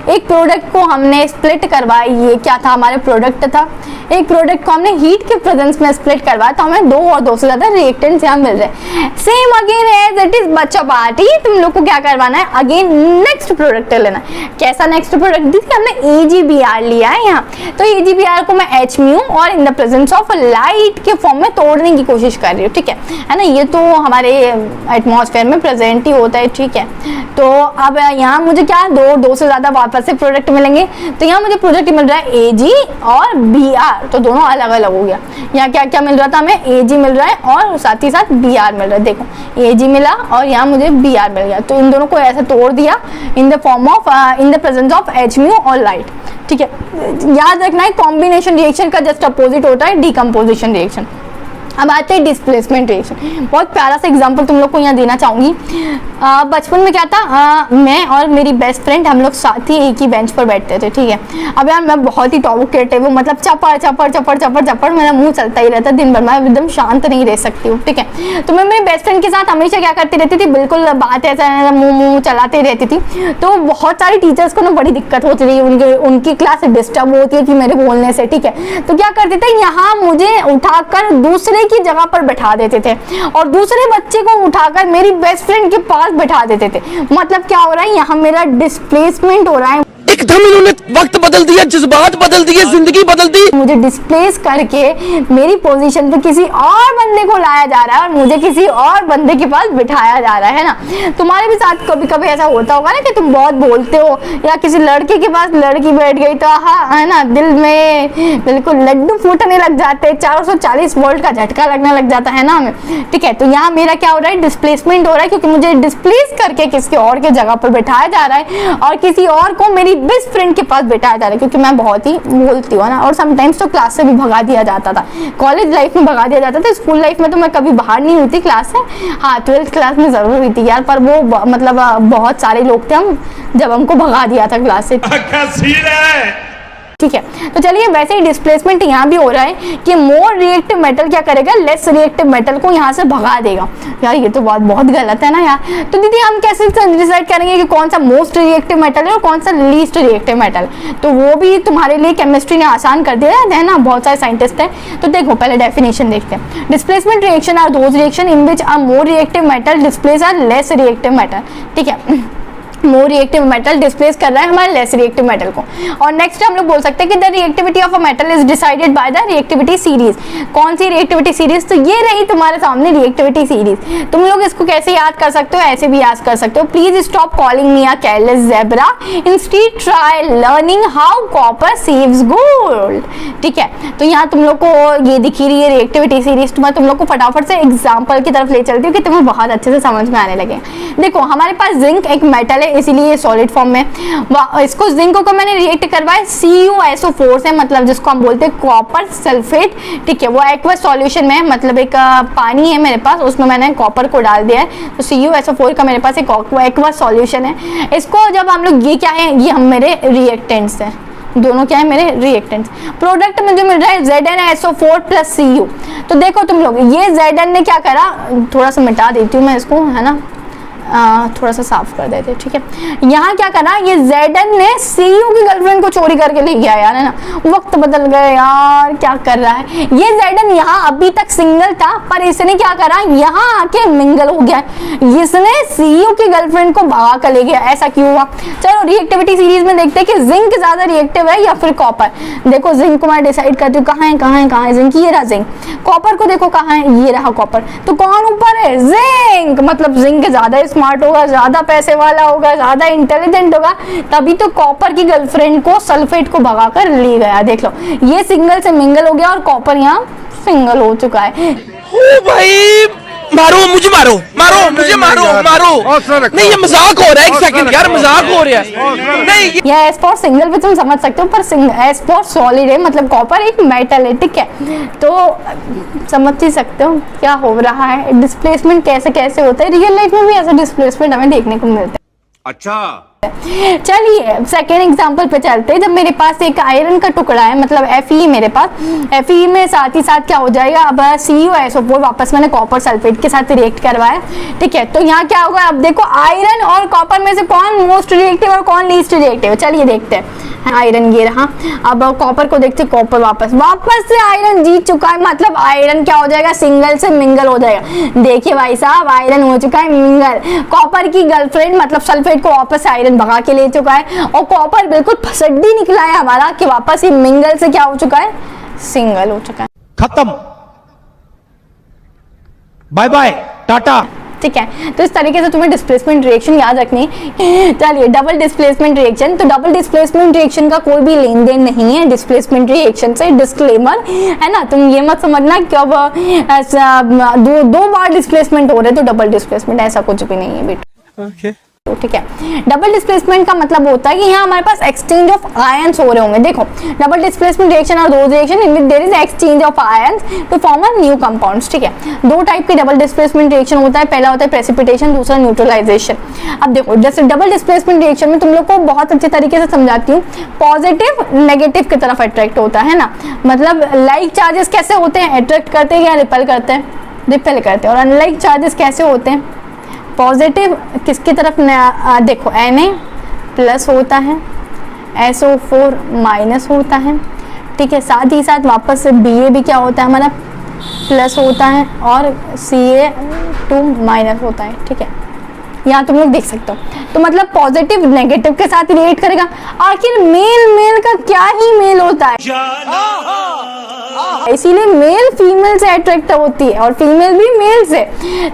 एक प्रोडक्ट को हमने स्प्लिट करवाया, ये क्या था, हमारे प्रोडक्ट था। एक प्रोडक्ट को हमने हीट के प्रेजेंस में स्प्लिट करवाया तो हमें 2 और 2 से ज्यादा रिएक्टेंट्स यहाँ मिल रहे हैं। Same again as it is बच्चा पार्टी, तुम लोग को क्या करवाना है, अगेन नेक्स्ट प्रोडक्ट लेना। कैसा नेक्स्ट प्रोडक्ट, देखिए हमने AgBr लिया है यहाँ, तो AgBr को मैं Hμ और in the presence of light के फॉर्म में तोड़ने की कोशिश कर रही हूँ, ठीक है ना। ये तो हमारे एटमॉस्फेयर में प्रेजेंट ही होता है, ठीक है। तो अब यहाँ मुझे क्या 2 से ज्यादा वापस से प्रोडक्ट मिलेंगे, तो यहाँ मुझे प्रोडक्ट मिल रहा है Ag और Br, तो दोनों अलग अलग हो गया। यहाँ क्या क्या मिल रहा था हमें, Ag मिल रहा है और साथ ही साथ Br मिल रहा है। देखो Ag मिला और यहाँ मुझे Br मिल गया, तो इन दोनों को ऐसे तोड़ दिया in the form of in the presence of Hμ और लाइट, ठीक है। याद रखना है कॉम्बिनेशन रिएक्शन का जस्ट अपोजिट होता है डिकम्पोजिशन रिएक्शन। अब आते हैं डिस्प्लेसमेंट रिएक्शन। बहुत प्यारा सा एग्जांपल तुम लोग को यहाँ देना चाहूंगी। बचपन में क्या था, मैं और मेरी बेस्ट फ्रेंड हम लोग साथ ही एक ही बेंच पर बैठते थे, ठीक है। अब यार मैं बहुत ही टॉकेटिव हूँ, मतलब चपड़ चपड़ चपड़ चपड़ चपड़ मेरा मुंह चलता ही रहता है दिन भर, मैं एकदम शांत नहीं रह सकती हूँ, ठीक है। तो मैं मेरी बेस्ट फ्रेंड के साथ हमेशा क्या करती रहती थी, बिल्कुल बात ऐसा मुंह चलाते रहती थी। तो बहुत सारी टीचर्स को ना बड़ी दिक्कत होती थी, उनकी क्लास डिस्टर्ब होती थी मेरे बोलने से, ठीक है। तो क्या करते थे, यहाँ मुझे उठाकर दूसरे की जगह पर बैठा देते थे और दूसरे बच्चे को उठाकर मेरी बेस्ट फ्रेंड के पास बैठा देते थे। मतलब क्या हो रहा है, यहाँ मेरा डिस्प्लेसमेंट हो रहा है। एकदम इन्होंने वक्त बदल दिया, जज्बात बदल दिए, जिंदगी बदल दी। मुझे डिस्प्लेस करके मेरी पोजीशन पे किसी और बंदे को लाया जा रहा है और मुझे किसी और बंदे के पास बिठाया जा रहा है ना। तुम्हारे भी साथ कभी कभी ऐसा होता होगा ना कि तुम बहुत बोलते हो या किसी लड़के के पास लड़की बैठ गई तो हाँ, है ना, दिल में बिल्कुल लड्डू फूटने लग जाते, 440 वोल्ट का झटका लगने लग जाता है ना हमें, ठीक है। तो यहाँ मेरा क्या हो रहा है, डिस्प्लेसमेंट हो रहा है, क्योंकि मुझे डिस्प्लेस करके किसी और के जगह पर बैठाया जा रहा है और किसी और को मेरी बेस्ट फ्रेंड के पास बैठाया जा रहा है, क्योंकि मैं बहुत ही बोलती हूँ ना। और समटाइम्स तो क्लास से भी भगा दिया जाता था, कॉलेज लाइफ में भगा दिया जाता था, स्कूल लाइफ में तो मैं कभी बाहर नहीं हुई थी क्लास से। हाँ, 12th क्लास में जरूर हुई थी यार, पर वो मतलब बहुत सारे लोग थे हम जब हमको भगा दिया था क्लास से, क्या सीन है। ठीक है। तो चलिए, वैसे ही डिस्प्लेसमेंट यहाँ भी हो रहा है कि मोर रिएक्टिव मेटल क्या करेगा, लेस रिएक्टिव मेटल को यहाँ से भगा देगा। यार ये तो बहुत गलत है ना यार। तो दीदी हम कैसे डिसाइड करेंगे कि कौन सा मोस्ट रिएक्टिव मेटल है और कौन सा लीस्ट रिएक्टिव मेटल? तो वो भी तुम्हारे लिए केमिस्ट्री ने आसान कर दिया है ना, बहुत सारे साइंटिस्ट हैं। तो देखो पहले डेफिनेशन देखते हैं। Displacement reaction are those reaction in which a more reactive metal displace are less reactive metal, ठीक है। मोर रिएक्टिव मेटल डिस्प्लेस कर रहा है हमारे लेस रिएक्टिव मेटल को। और नेक्स्ट हम लोग बोल सकते हैं कि the reactivity of a metal is decided by the reactivity series. कौन सी रिएक्टिविटी सीरीज? तो ये रही तुम्हारे सामने रिएक्टिविटी सीरीज। तुम लोग इसको कैसे याद कर सकते हो, ऐसे भी याद कर सकते हो। Please stop calling me a careless zebra, instead try learning how copper saves gold, ठीक है। तो यहाँ तुम लोग को ये दिखी रही है रिएक्टिविटी सीरीज। तो मैं तुम लोग को फटाफट से एग्जाम्पल की तरफ ले चलती हूँ कि तुम्हें बहुत अच्छे से समझ में आने लगे। देखो हमारे पास जिंक एक मेटल है, इसीलिए सॉलिड फॉर्म में। इसको जिंक को मैंने रिएक्ट करवाया CuSO4 से, मतलब जिसको हम बोलते हैं कॉपर सल्फेट, ठीक है। वो एक्वस सॉल्यूशन में, मतलब एक पानी है मेरे पास, उसमें मैंने कॉपर को डाल दिया है। तो CuSO4 का मेरे पास एक एक्वस सॉल्यूशन है। इसको जब हम लोग, ये क्या है, ये हम मेरे रिएक्टेंट्स हैं, दोनों क्या है मेरे रिएक्टेंट्स। प्रोडक्ट में जो मिल रहा है ZnSO4 प्लस Cu। तो देखो तुम लोग, ये Zn ने क्या करा, थोड़ा सा मिटा देती हूँ मैं इसको, है ना। थोड़ा सा साफ कर देते, ठीक है। यहाँ क्या करा, ये Zn ने सीयू की गर्लफ्रेंड को चोरी करके ले गया यार, है ना। वक्त बदल गए यार, क्या कर रहा है ये Zn। यहाँ अभी तक सिंगल था, पर इसने क्या करा, यहाँ आके मिंगल हो गया, इसने सीयू की गर्लफ्रेंड को भगा कर ले गया। ऐसा क्यों हुआ? चलो रिएक्टिविटी सीरीज में देखते हैं कि जिंक ज्यादा रिएक्टिव है या फिर कॉपर। देखो जिंक को मैं डिसाइड करती हूँ कहाँ है जिंक, ये रहा जिंक। कॉपर को देखो कहाँ है, ये रहा कॉपर। तो कौन ऊपर है? जिंक। मतलब जिंक ज्यादा स्मार्ट होगा, ज्यादा पैसे वाला होगा, ज्यादा इंटेलिजेंट होगा, तभी तो कॉपर की गर्लफ्रेंड को सल्फेट को भगाकर ले गया। देख लो, ये सिंगल से मिंगल हो गया और कॉपर यहाँ सिंगल हो चुका है। ओ भाई मारो मुझे, मारो मुझे, मारो नहीं, ये मजाक हो रहा है। एक सेकंड यार, मजाक हो रहा है। नहीं ये एस फॉर सिंगल भी तुम समझ सकते हो, पर एस फॉर सॉलिड है, मतलब कॉपर एक मेटालिटिक है, तो समझ ही सकते हो क्या हो रहा है। डिस्प्लेसमेंट कैसे कैसे होता है, रियल लाइफ में भी ऐसा डिस्प्लेसमेंट हमें देखने को मिलता है। अच्छा, चलिए सेकेंड एग्जांपल पे चलते हैं। जब मेरे पास एक आयरन का टुकड़ा है, मतलब Fe मेरे पास, Fe में साथ ही साथ क्या हो जाएगा, अब CuSO4 वापस मैंने कॉपर सल्फेट के साथ रिएक्ट करवाया, ठीक है। तो यहाँ क्या होगा, अब देखो आयरन और कॉपर में से कौन मोस्ट रिएक्टिव और कौन लीस्ट रिएक्टिव, चलिए देखते हैं। आयरन ये रहा, अब कॉपर को देखते, कॉपर वापस से आयरन जीत चुका है, मतलब आयरन क्या हो जाएगा, सिंगल से मिंगल हो जाएगा। देखिए भाई साहब, आयरन हो चुका है मिंगल, कॉपर की गर्लफ्रेंड मतलब सल्फेट को वापस से आयरन भगा के ले चुका है, और कॉपर बिल्कुल फसड्डी निकला है हमारा कि वापस ही मिंगल से क्या हो चुका है, सिंगल हो चुका है। खत्म, बाय बाय टाटा। ठीक है, तो इस तरीके से तुम्हें डिस्प्लेसमेंट रिएक्शन याद रखनी है। चलिए डबल डिस्प्लेसमेंट रिएक्शन, तो डबल डिस्प्लेसमेंट रिएक्शन का कोई भी लेन देन नहीं है डिस्प्लेसमेंट रिएक्शन से, डिस्क्लेमर है ना। तुम ये मत समझना कि अब दो बार डिस्प्लेसमेंट हो रहे तो डबल डिस्प्लेसमेंट, ऐसा कुछ भी नहीं है बेटा। ओके ठीक है, डबल डिस्प्लेसमेंट का मतलब होता है कि यहाँ हमारे पास एक्सचेंज ऑफ आयंस हो रहे होंगे। देखो डबल डिस्प्लेसमेंट रिएक्शन और दो रिएक्शन इनमें there is exchange of ions to form a new compounds. ठीक है, दो टाइप के डबल डिस्प्लेसमेंट रिएक्शन होता है, पहला होता है प्रेसिपिटेशन, दूसरा न्यूट्रलाइजेशन। अब देखो जैसे डबल डिस्प्लेसमेंट रिएक्शन में तुम लोग को बहुत अच्छे तरीके से समझाती हूँ, पॉजिटिव नेगेटिव की तरफ अट्रैक्ट होता है ना, मतलब लाइक चार्जेस कैसे होते हैं, अट्रैक्ट करते हैं या रिपेल करते हैं, रिपेल करते हैं, और अनलाइक चार्जेस कैसे होते हैं, पॉजिटिव किसकी तरफ, देखो Na प्लस होता है, SO4 माइनस होता है, ठीक है, साथ ही साथ वापस से Ba भी क्या होता है हमारा प्लस होता है, और Ca2 माइनस होता है। ठीक है, यहाँ तुम लोग देख सकते हो, तो मतलब पॉजिटिव नेगेटिव के साथ रिएक्ट करेगा। आखिर मेल का क्या ही मेल होता है, इसीलिए मेल फीमेल से अट्रैक्ट होती है और फीमेल भी मेल से।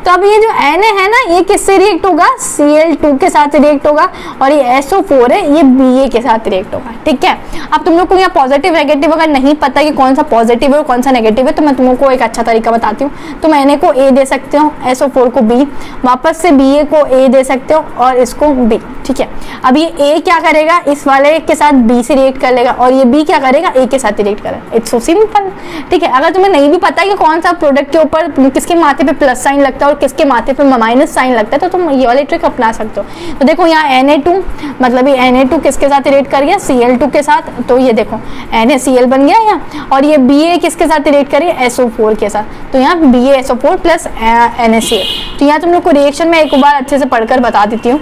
तो अब ये जो Na है ना, ये किससे रिएक्ट होगा, Cl2 के साथ रिएक्ट होगा, और ये SO4 है, ये Ba के साथ रिएक्ट होगा। ठीक है, अब तुम लोग को यहाँ पॉजिटिव नेगेटिव अगर नहीं पता कि कौन सा पॉजिटिव है और कौन सा नेगेटिव है, तो मैं तुम लोग को एक अच्छा तरीका बताती हूँ। तुम Na को A दे सकते हो, SO4 को B, वापस से Ba को A दे सकते हो और इसको B। ठीक है, अब ये A क्या करेगा, इस वाले के साथ B से रिएक्ट कर लेगा, और ये B क्या करेगा, A के साथ रिएक्ट करेगा। It's so simple. ठीक है, अगर तुम्हें नहीं भी पता कि कौन सा प्रोडक्ट के ऊपर किसके माथे पे प्लस साइन लगता है और किसके माथे पे माइनस साइन लगता है, तो तुम ये वाली ट्रिक अपना सकते हो। तो देखो यहाँ Na2, मतलब ये Na2 किसके साथ रिएक्ट कर गया, Cl2 के साथ, तो ये देखो NaCl बन गया यहाँ, और ये Ba किसके साथ रिएक्ट करिए, SO4 के साथ, तो यहाँ BaSO4 प्लस NaCl। तो यहाँ तुम लोग को रिएक्शन में एक बार अच्छे से पढ़कर बता देती हूँ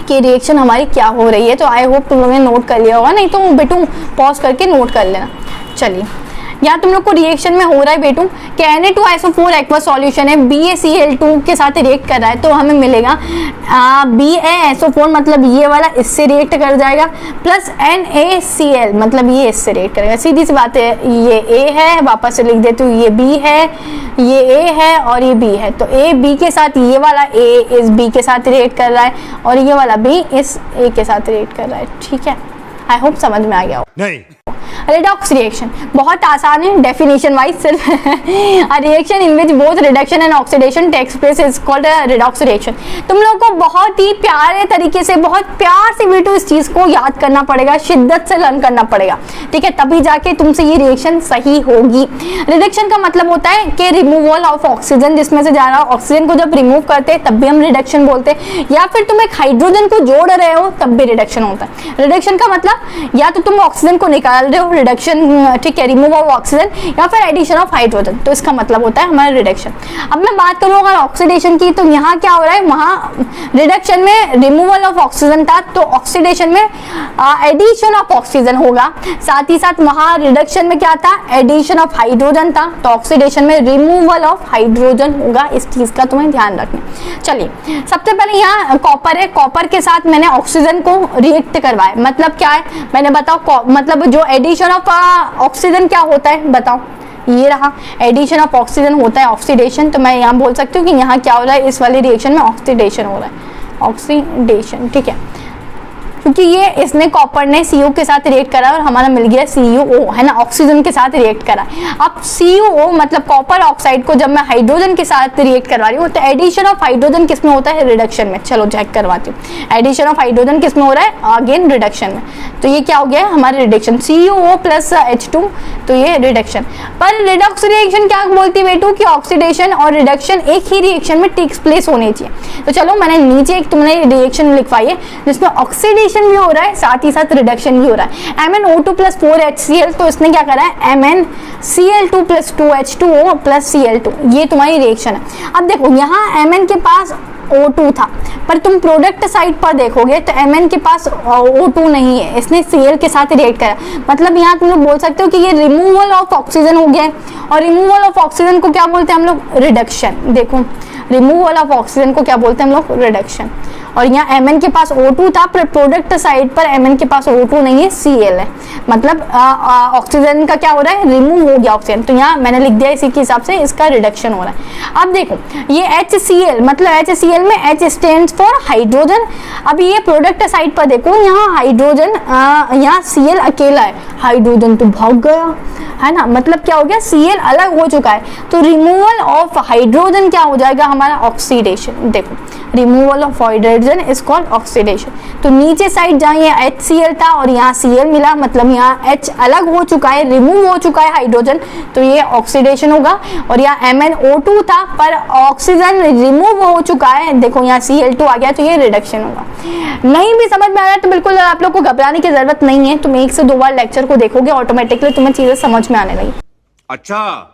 कि रिएक्शन हमारी क्या हो रही है। तो आई होप तुम लोगों ने नोट कर लिया होगा, नहीं तो बेटू पॉज करके नोट कर लेना। चलिए यहाँ तुम लोग को रिएक्शन में हो रहा है बेटू कि Na2SO4 एक्वस सॉल्यूशन है, BaCl2 के साथ रिएक्ट कर रहा है, तो हमें मिलेगा BaSO4, मतलब ये वाला इससे रिएक्ट कर जाएगा, प्लस NaCl, मतलब ये इससे रिएक्ट करेगा। सीधी सी बात है, ये A है, वापस से लिख देती हूँ, ये B है, ये A है और ये B है, तो A B के साथ, ये वाला A इस B के साथ रिएक्ट कर रहा है, और ये वाला B इस A के साथ रिएक्ट कर रहा है। ठीक है, आई होप समझ में आ गया हो। नहीं, रिडॉक्स रिएक्शन बहुत आसान है, डेफिनेशन वाइज सिर्फ a reaction in which both reduction and oxidation takes place is called a redox reaction. तुम लोगों को बहुत ही प्यारे तरीके से, बहुत प्यार से बेटो इस चीज को याद करना पड़ेगा, शिद्दत से लर्न करना पड़ेगा। ठीक है, तभी जाके तुमसे ये रिएक्शन सही होगी। रिडक्शन का मतलब होता है कि रिमूवल ऑफ ऑक्सीजन, जिसमें से जा रहा ऑक्सीजन को जब रिमूव करते हैं तब भी हम रिडक्शन बोलते हैं, या फिर तुम एक हाइड्रोजन को जोड़ रहे हो तब भी रिडक्शन होता है। रिडक्शन का मतलब या तो तुम ऑक्सीजन को निकाल रहे हो ऑफ रिडक्शन, ठीक है, रिमूवल ऑफ ऑक्सीजन या फिर एडिशन ऑफ हाइड्रोजन, तो इसका मतलब होता है हमारा रिडक्शन। अब मैं बात करूँ अगर ऑक्सीडेशन की, तो यहाँ क्या हो रहा है, वहाँ रिडक्शन में रिमूवल ऑफ ऑक्सीजन था, तो ऑक्सीडेशन में एडिशन ऑफ ऑक्सीजन होगा। साथ ही साथ वहाँ रिडक्शन में क्या था, एडिशन ऑफ हाइड्रोजन था, तो ऑक्सीडेशन में रिमूवल ऑफ हाइड्रोजन होगा। इस चीज का तुम्हें ध्यान रखना। चलिए, सबसे पहले यहाँ कॉपर है, कॉपर के साथ मैंने ऑक्सीजन को रिएक्ट करवाया, मतलब क्या है मैंने बताओ, मतलब जो एडिशन ऑफ ऑक्सीजन क्या होता है बताओ, ये रहा एडिशन ऑफ ऑक्सीजन होता है ऑक्सीडेशन। तो मैं यहाँ बोल सकती हूँ कि यहाँ क्या हो रहा है, इस वाले रिएक्शन में ऑक्सीडेशन हो रहा है, ऑक्सीडेशन, ठीक है, क्योंकि ये इसने कॉपर ने सीयू के साथ रिएक्ट करा और हमारा मिल गया CuO, है ना, ऑक्सीजन के साथ रिएक्ट करा। अब CuO मतलब कॉपर ऑक्साइड को जब मैं हाइड्रोजन के साथ रिएक्ट करवा रही हूँ, तो एडिशन ऑफ हाइड्रोजन किस में होता है, रिडक्शन में। चलो चेक करवाती हूँ, एडिशन ऑफ हाइड्रोजन किस में हो रहा है, अगेन रिडक्शन में। तो ये क्या हो गया हमारा रिडक्शन, CuO प्लस H2, तो ये रिडक्शन। पर रिडक्स रिएक्शन क्या बोलती है बेटू, कि ऑक्सीडेशन और रिडक्शन एक ही रिएक्शन में टेक्स प्लेस होने चाहिए। तो चलो मैंने नीचे एक तुमने रिएक्शन लिखवाई है जिसमें ऑक्सीडेशन भी हो रहा है, साथ ही साथ रिडक्शन भी हो रहा है। MnO2 प्लस 4HCl, तो इसने क्या करा है, MnCl2 plus 2H2O plus Cl2, ये तुम्हारी रिएक्शन है। अब देखो यहाँ Mn के पास O2 था, पर तुम प्रोडक्ट साइड पर देखोगे तो Mn के पास O2 नहीं है, इसने Cl के साथ रिएक्ट करा। मतलब यहाँ तुम लोग बोल सकते हो कि ये रिमूवल ऑफ ऑक्सीजन हो गया है, और रिमूवल ऑफ ऑक्सीजन को क्या बोलते हैं हम लोग, रिडक्शन। देखो रिमूवल ऑफ ऑक्सीजन को क्या बोलते हैं हम लोग, रिडक्शन। और यहाँ Mn के पास O2 था, पर प्रोडक्ट साइड पर Mn के पास O2 नहीं है, Cl है, मतलब ऑक्सीजन का क्या हो रहा है, रिमूव हो गया ऑक्सीजन। तो यहाँ मैंने लिख दिया इसी के हिसाब से इसका रिडक्शन हो रहा है। अब देखो ये HCl, मतलब HCl में H स्टैंड्स फॉर हाइड्रोजन। अब ये प्रोडक्ट साइड पर देखो, यहाँ हाइड्रोजन, यहाँ Cl अकेला है, हाइड्रोजन तो भाग गया, है ना, मतलब क्या हो गया, Cl अलग हो चुका है। तो रिमूवल ऑफ हाइड्रोजन क्या हो जाएगा हमारा, ऑक्सीडेशन। देखो removal of hydrogen is called oxidation. तो नीचे साइड जहाँ ये HCl था और यहाँ Cl मिला, मतलब यहाँ H अलग हो चुका है, रिमूव हो चुका है हाइड्रोजन, तो ये ऑक्सीडेशन होगा। और यहाँ MnO2 था पर ऑक्सीजन रिमूव हो चुका है, देखो यहाँ Cl2 आ गया, तो ये रिडक्शन होगा। नहीं भी समझ में आ रहा है तो बिल्कुल आप लोग को घबराने की जरूरत नहीं है, तुम 1 से 2 बार लेक्चर को देखोगे ऑटोमेटिकली तुम्हें चीजें समझ में आने लगी। अच्छा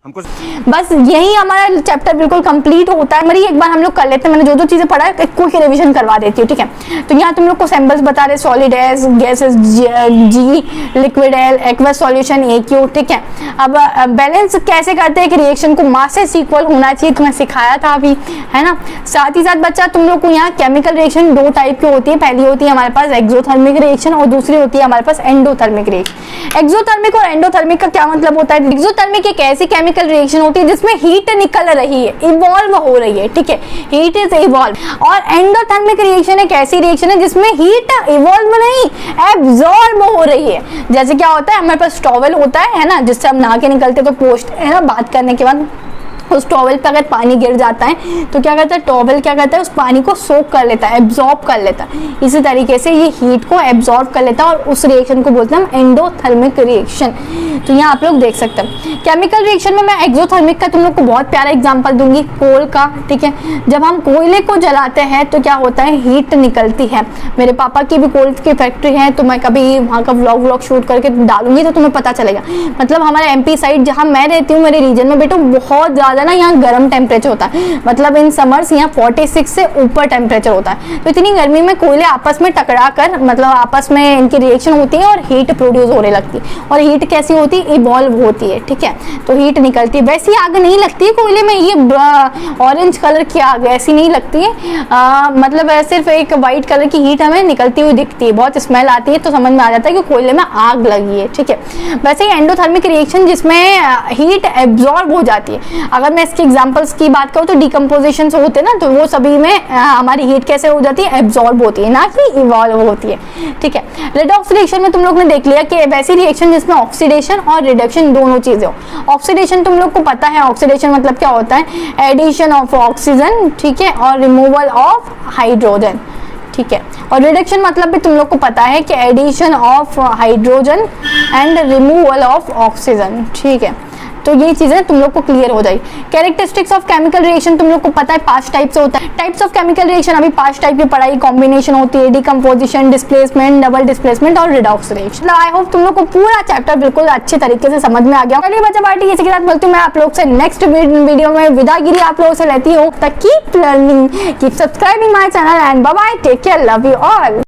हमको बस यही हमारा चैप्टर बिल्कुल कंप्लीट होता है। मरी एक बार हम लोग कर लेते हैं, मैंने जो जो चीजें पढ़ा है एक क्विक रिवीजन करवा देती हूँ, ठीक है। तो यहाँ तुम लोग को सिंबल्स बता रहे, solid S, gases G, liquid L, aqueous solution AQ, ठीक है। अब बैलेंस कैसे करते हैं कि रिएक्शन को मासेस इक्वल होना चाहिए, तुम्हें सिखाया था अभी, है ना। साथ ही साथ बच्चा तुम लोग को यहाँ केमिकल रिएक्शन 2 टाइप की होती है, पहली होती है हमारे पास एक्सोथर्मिक रिएक्शन और दूसरी होती है हमारे पास एंडोथर्मिक रिएक्शन। एक्सोथर्मिक और एंडोथर्मिक का क्या मतलब होता है, एक्सोथर्मिक एक ऐसी केमिकल रिएक्शन होती है जिसमें हीट निकल रही है, इवॉल्व हो रही है, ठीक है, हीट इज इवॉल्व। और एंडोथर्मिक रिएक्शन एक ऐसी रिएक्शन है जिसमें हीट इवॉल्व नहीं, एब्जॉर्ब हो रही है। जैसे क्या होता है हमारे पास टॉवेल होता है ना, जिससे हम नहा के निकलते तो पोस्ट, है ना, बात करने के बाद उस टॉवेल पे अगर पानी गिर जाता है तो क्या करता है, टॉवेल क्या करता है, उस पानी को सोक कर लेता है, एब्जॉर्ब कर लेता है। इसी तरीके से ये हीट को एब्जॉर्ब कर लेता है और उस रिएक्शन को बोलते हैं हम एंडोथर्मिक रिएक्शन। तो यहाँ आप लोग देख सकते हैं। केमिकल रिएक्शन में मैं एक्सोथर्मिक का तुम लोग को बहुत प्यारा एग्जाम्पल दूंगी, कोल का, ठीक है। जब हम कोयले को जलाते हैं तो क्या होता है, हीट निकलती है। मेरे पापा की भी कोल की फैक्ट्री है, तो मैं कभी वहाँ का व्लॉग शूट करके डालूंगी तो तुम्हें पता चलेगा। मतलब हमारे MP साइड जहाँ मैं रहती हूँ, मेरे रीजन में बेटा बहुत ज्यादा ना यहाँ गर्म टेम्परेचर होता है, मतलब इन समर्स यहाँ 46 से ऊपर टेम्परेचर होता है। तो इतनी गर्मी में कोयले आपस में टकरा कर, मतलब आपस में इनकी रिएक्शन होती है और हीट प्रोड्यूस होने लगती है। और हीट कैसी होती है, इवॉल्व होती है, ठीक है। तो हीट निकलती है, वैसी आग नहीं लगती है कोयले में, ये ऑरेंज कलर की आग ऐसी नहीं लगती है, मतलब सिर्फ एक व्हाइट कलर की हीट हमें निकलती हुई दिखती है, बहुत स्मेल आती है, तो समझ में आ जाता है कि कोयले में आग लगी है, ठीक है। वैसे ही एंडोथर्मिक रिएक्शन जिसमें हीट एब्जॉर्ब हो जाती है। अगर मैं इसके एग्जांपल्स की बात करूं तो डिकम्पोजिशन होते हैं ना, तो वो सभी में हमारी हीट कैसे हो जाती है, एब्जॉर्ब होती है, ना कि इवॉल्व होती है, ठीक है। रेडॉक्स रिएक्शन में तुम लोग ने देख लिया कि वैसी रिएक्शन जिसमें ऑक्सीडेशन और रिडक्शन दोनों चीजें हो। ऑक्सीडेशन तुम लोग को पता है, ऑक्सीडेशन मतलब क्या होता है, एडिशन ऑफ ऑक्सीजन, ठीक है, और रिमूवल ऑफ हाइड्रोजन, ठीक है। और रिडक्शन मतलब भी तुम लोग को पता है कि addition of hydrogen and removal of oxygen, ठीक है। तो ये चीजें तुम लोग को क्लियर हो जाए। कैरेक्टरिस्टिक्स ऑफ केमिकल रिएक्शन तुम लोग को पता है 5 टाइप से होता है। टाइप्स ऑफ केमिकल रिएक्शन अभी 5 टाइप की पढ़ाई, कॉम्बिनेशन होती है, डिकम्पोजिशन, डिस्प्लेसमेंट, डबल डिस्प्लेसमेंट और रिडॉक्स रिएक्शन। आई होप तुम लोग को पूरा चैप्टर बिल्कुल अच्छे तरीके से समझ में आ गया। चलिए बच्चा पार्टी इसी के साथ बोलती हूँ मैं आप लोग से नेक्स्ट वीडियो में विदागिरी आप लोगों से लेती हूँ। Keep learning, keep subscribing my channel and bye bye, take care, love you all.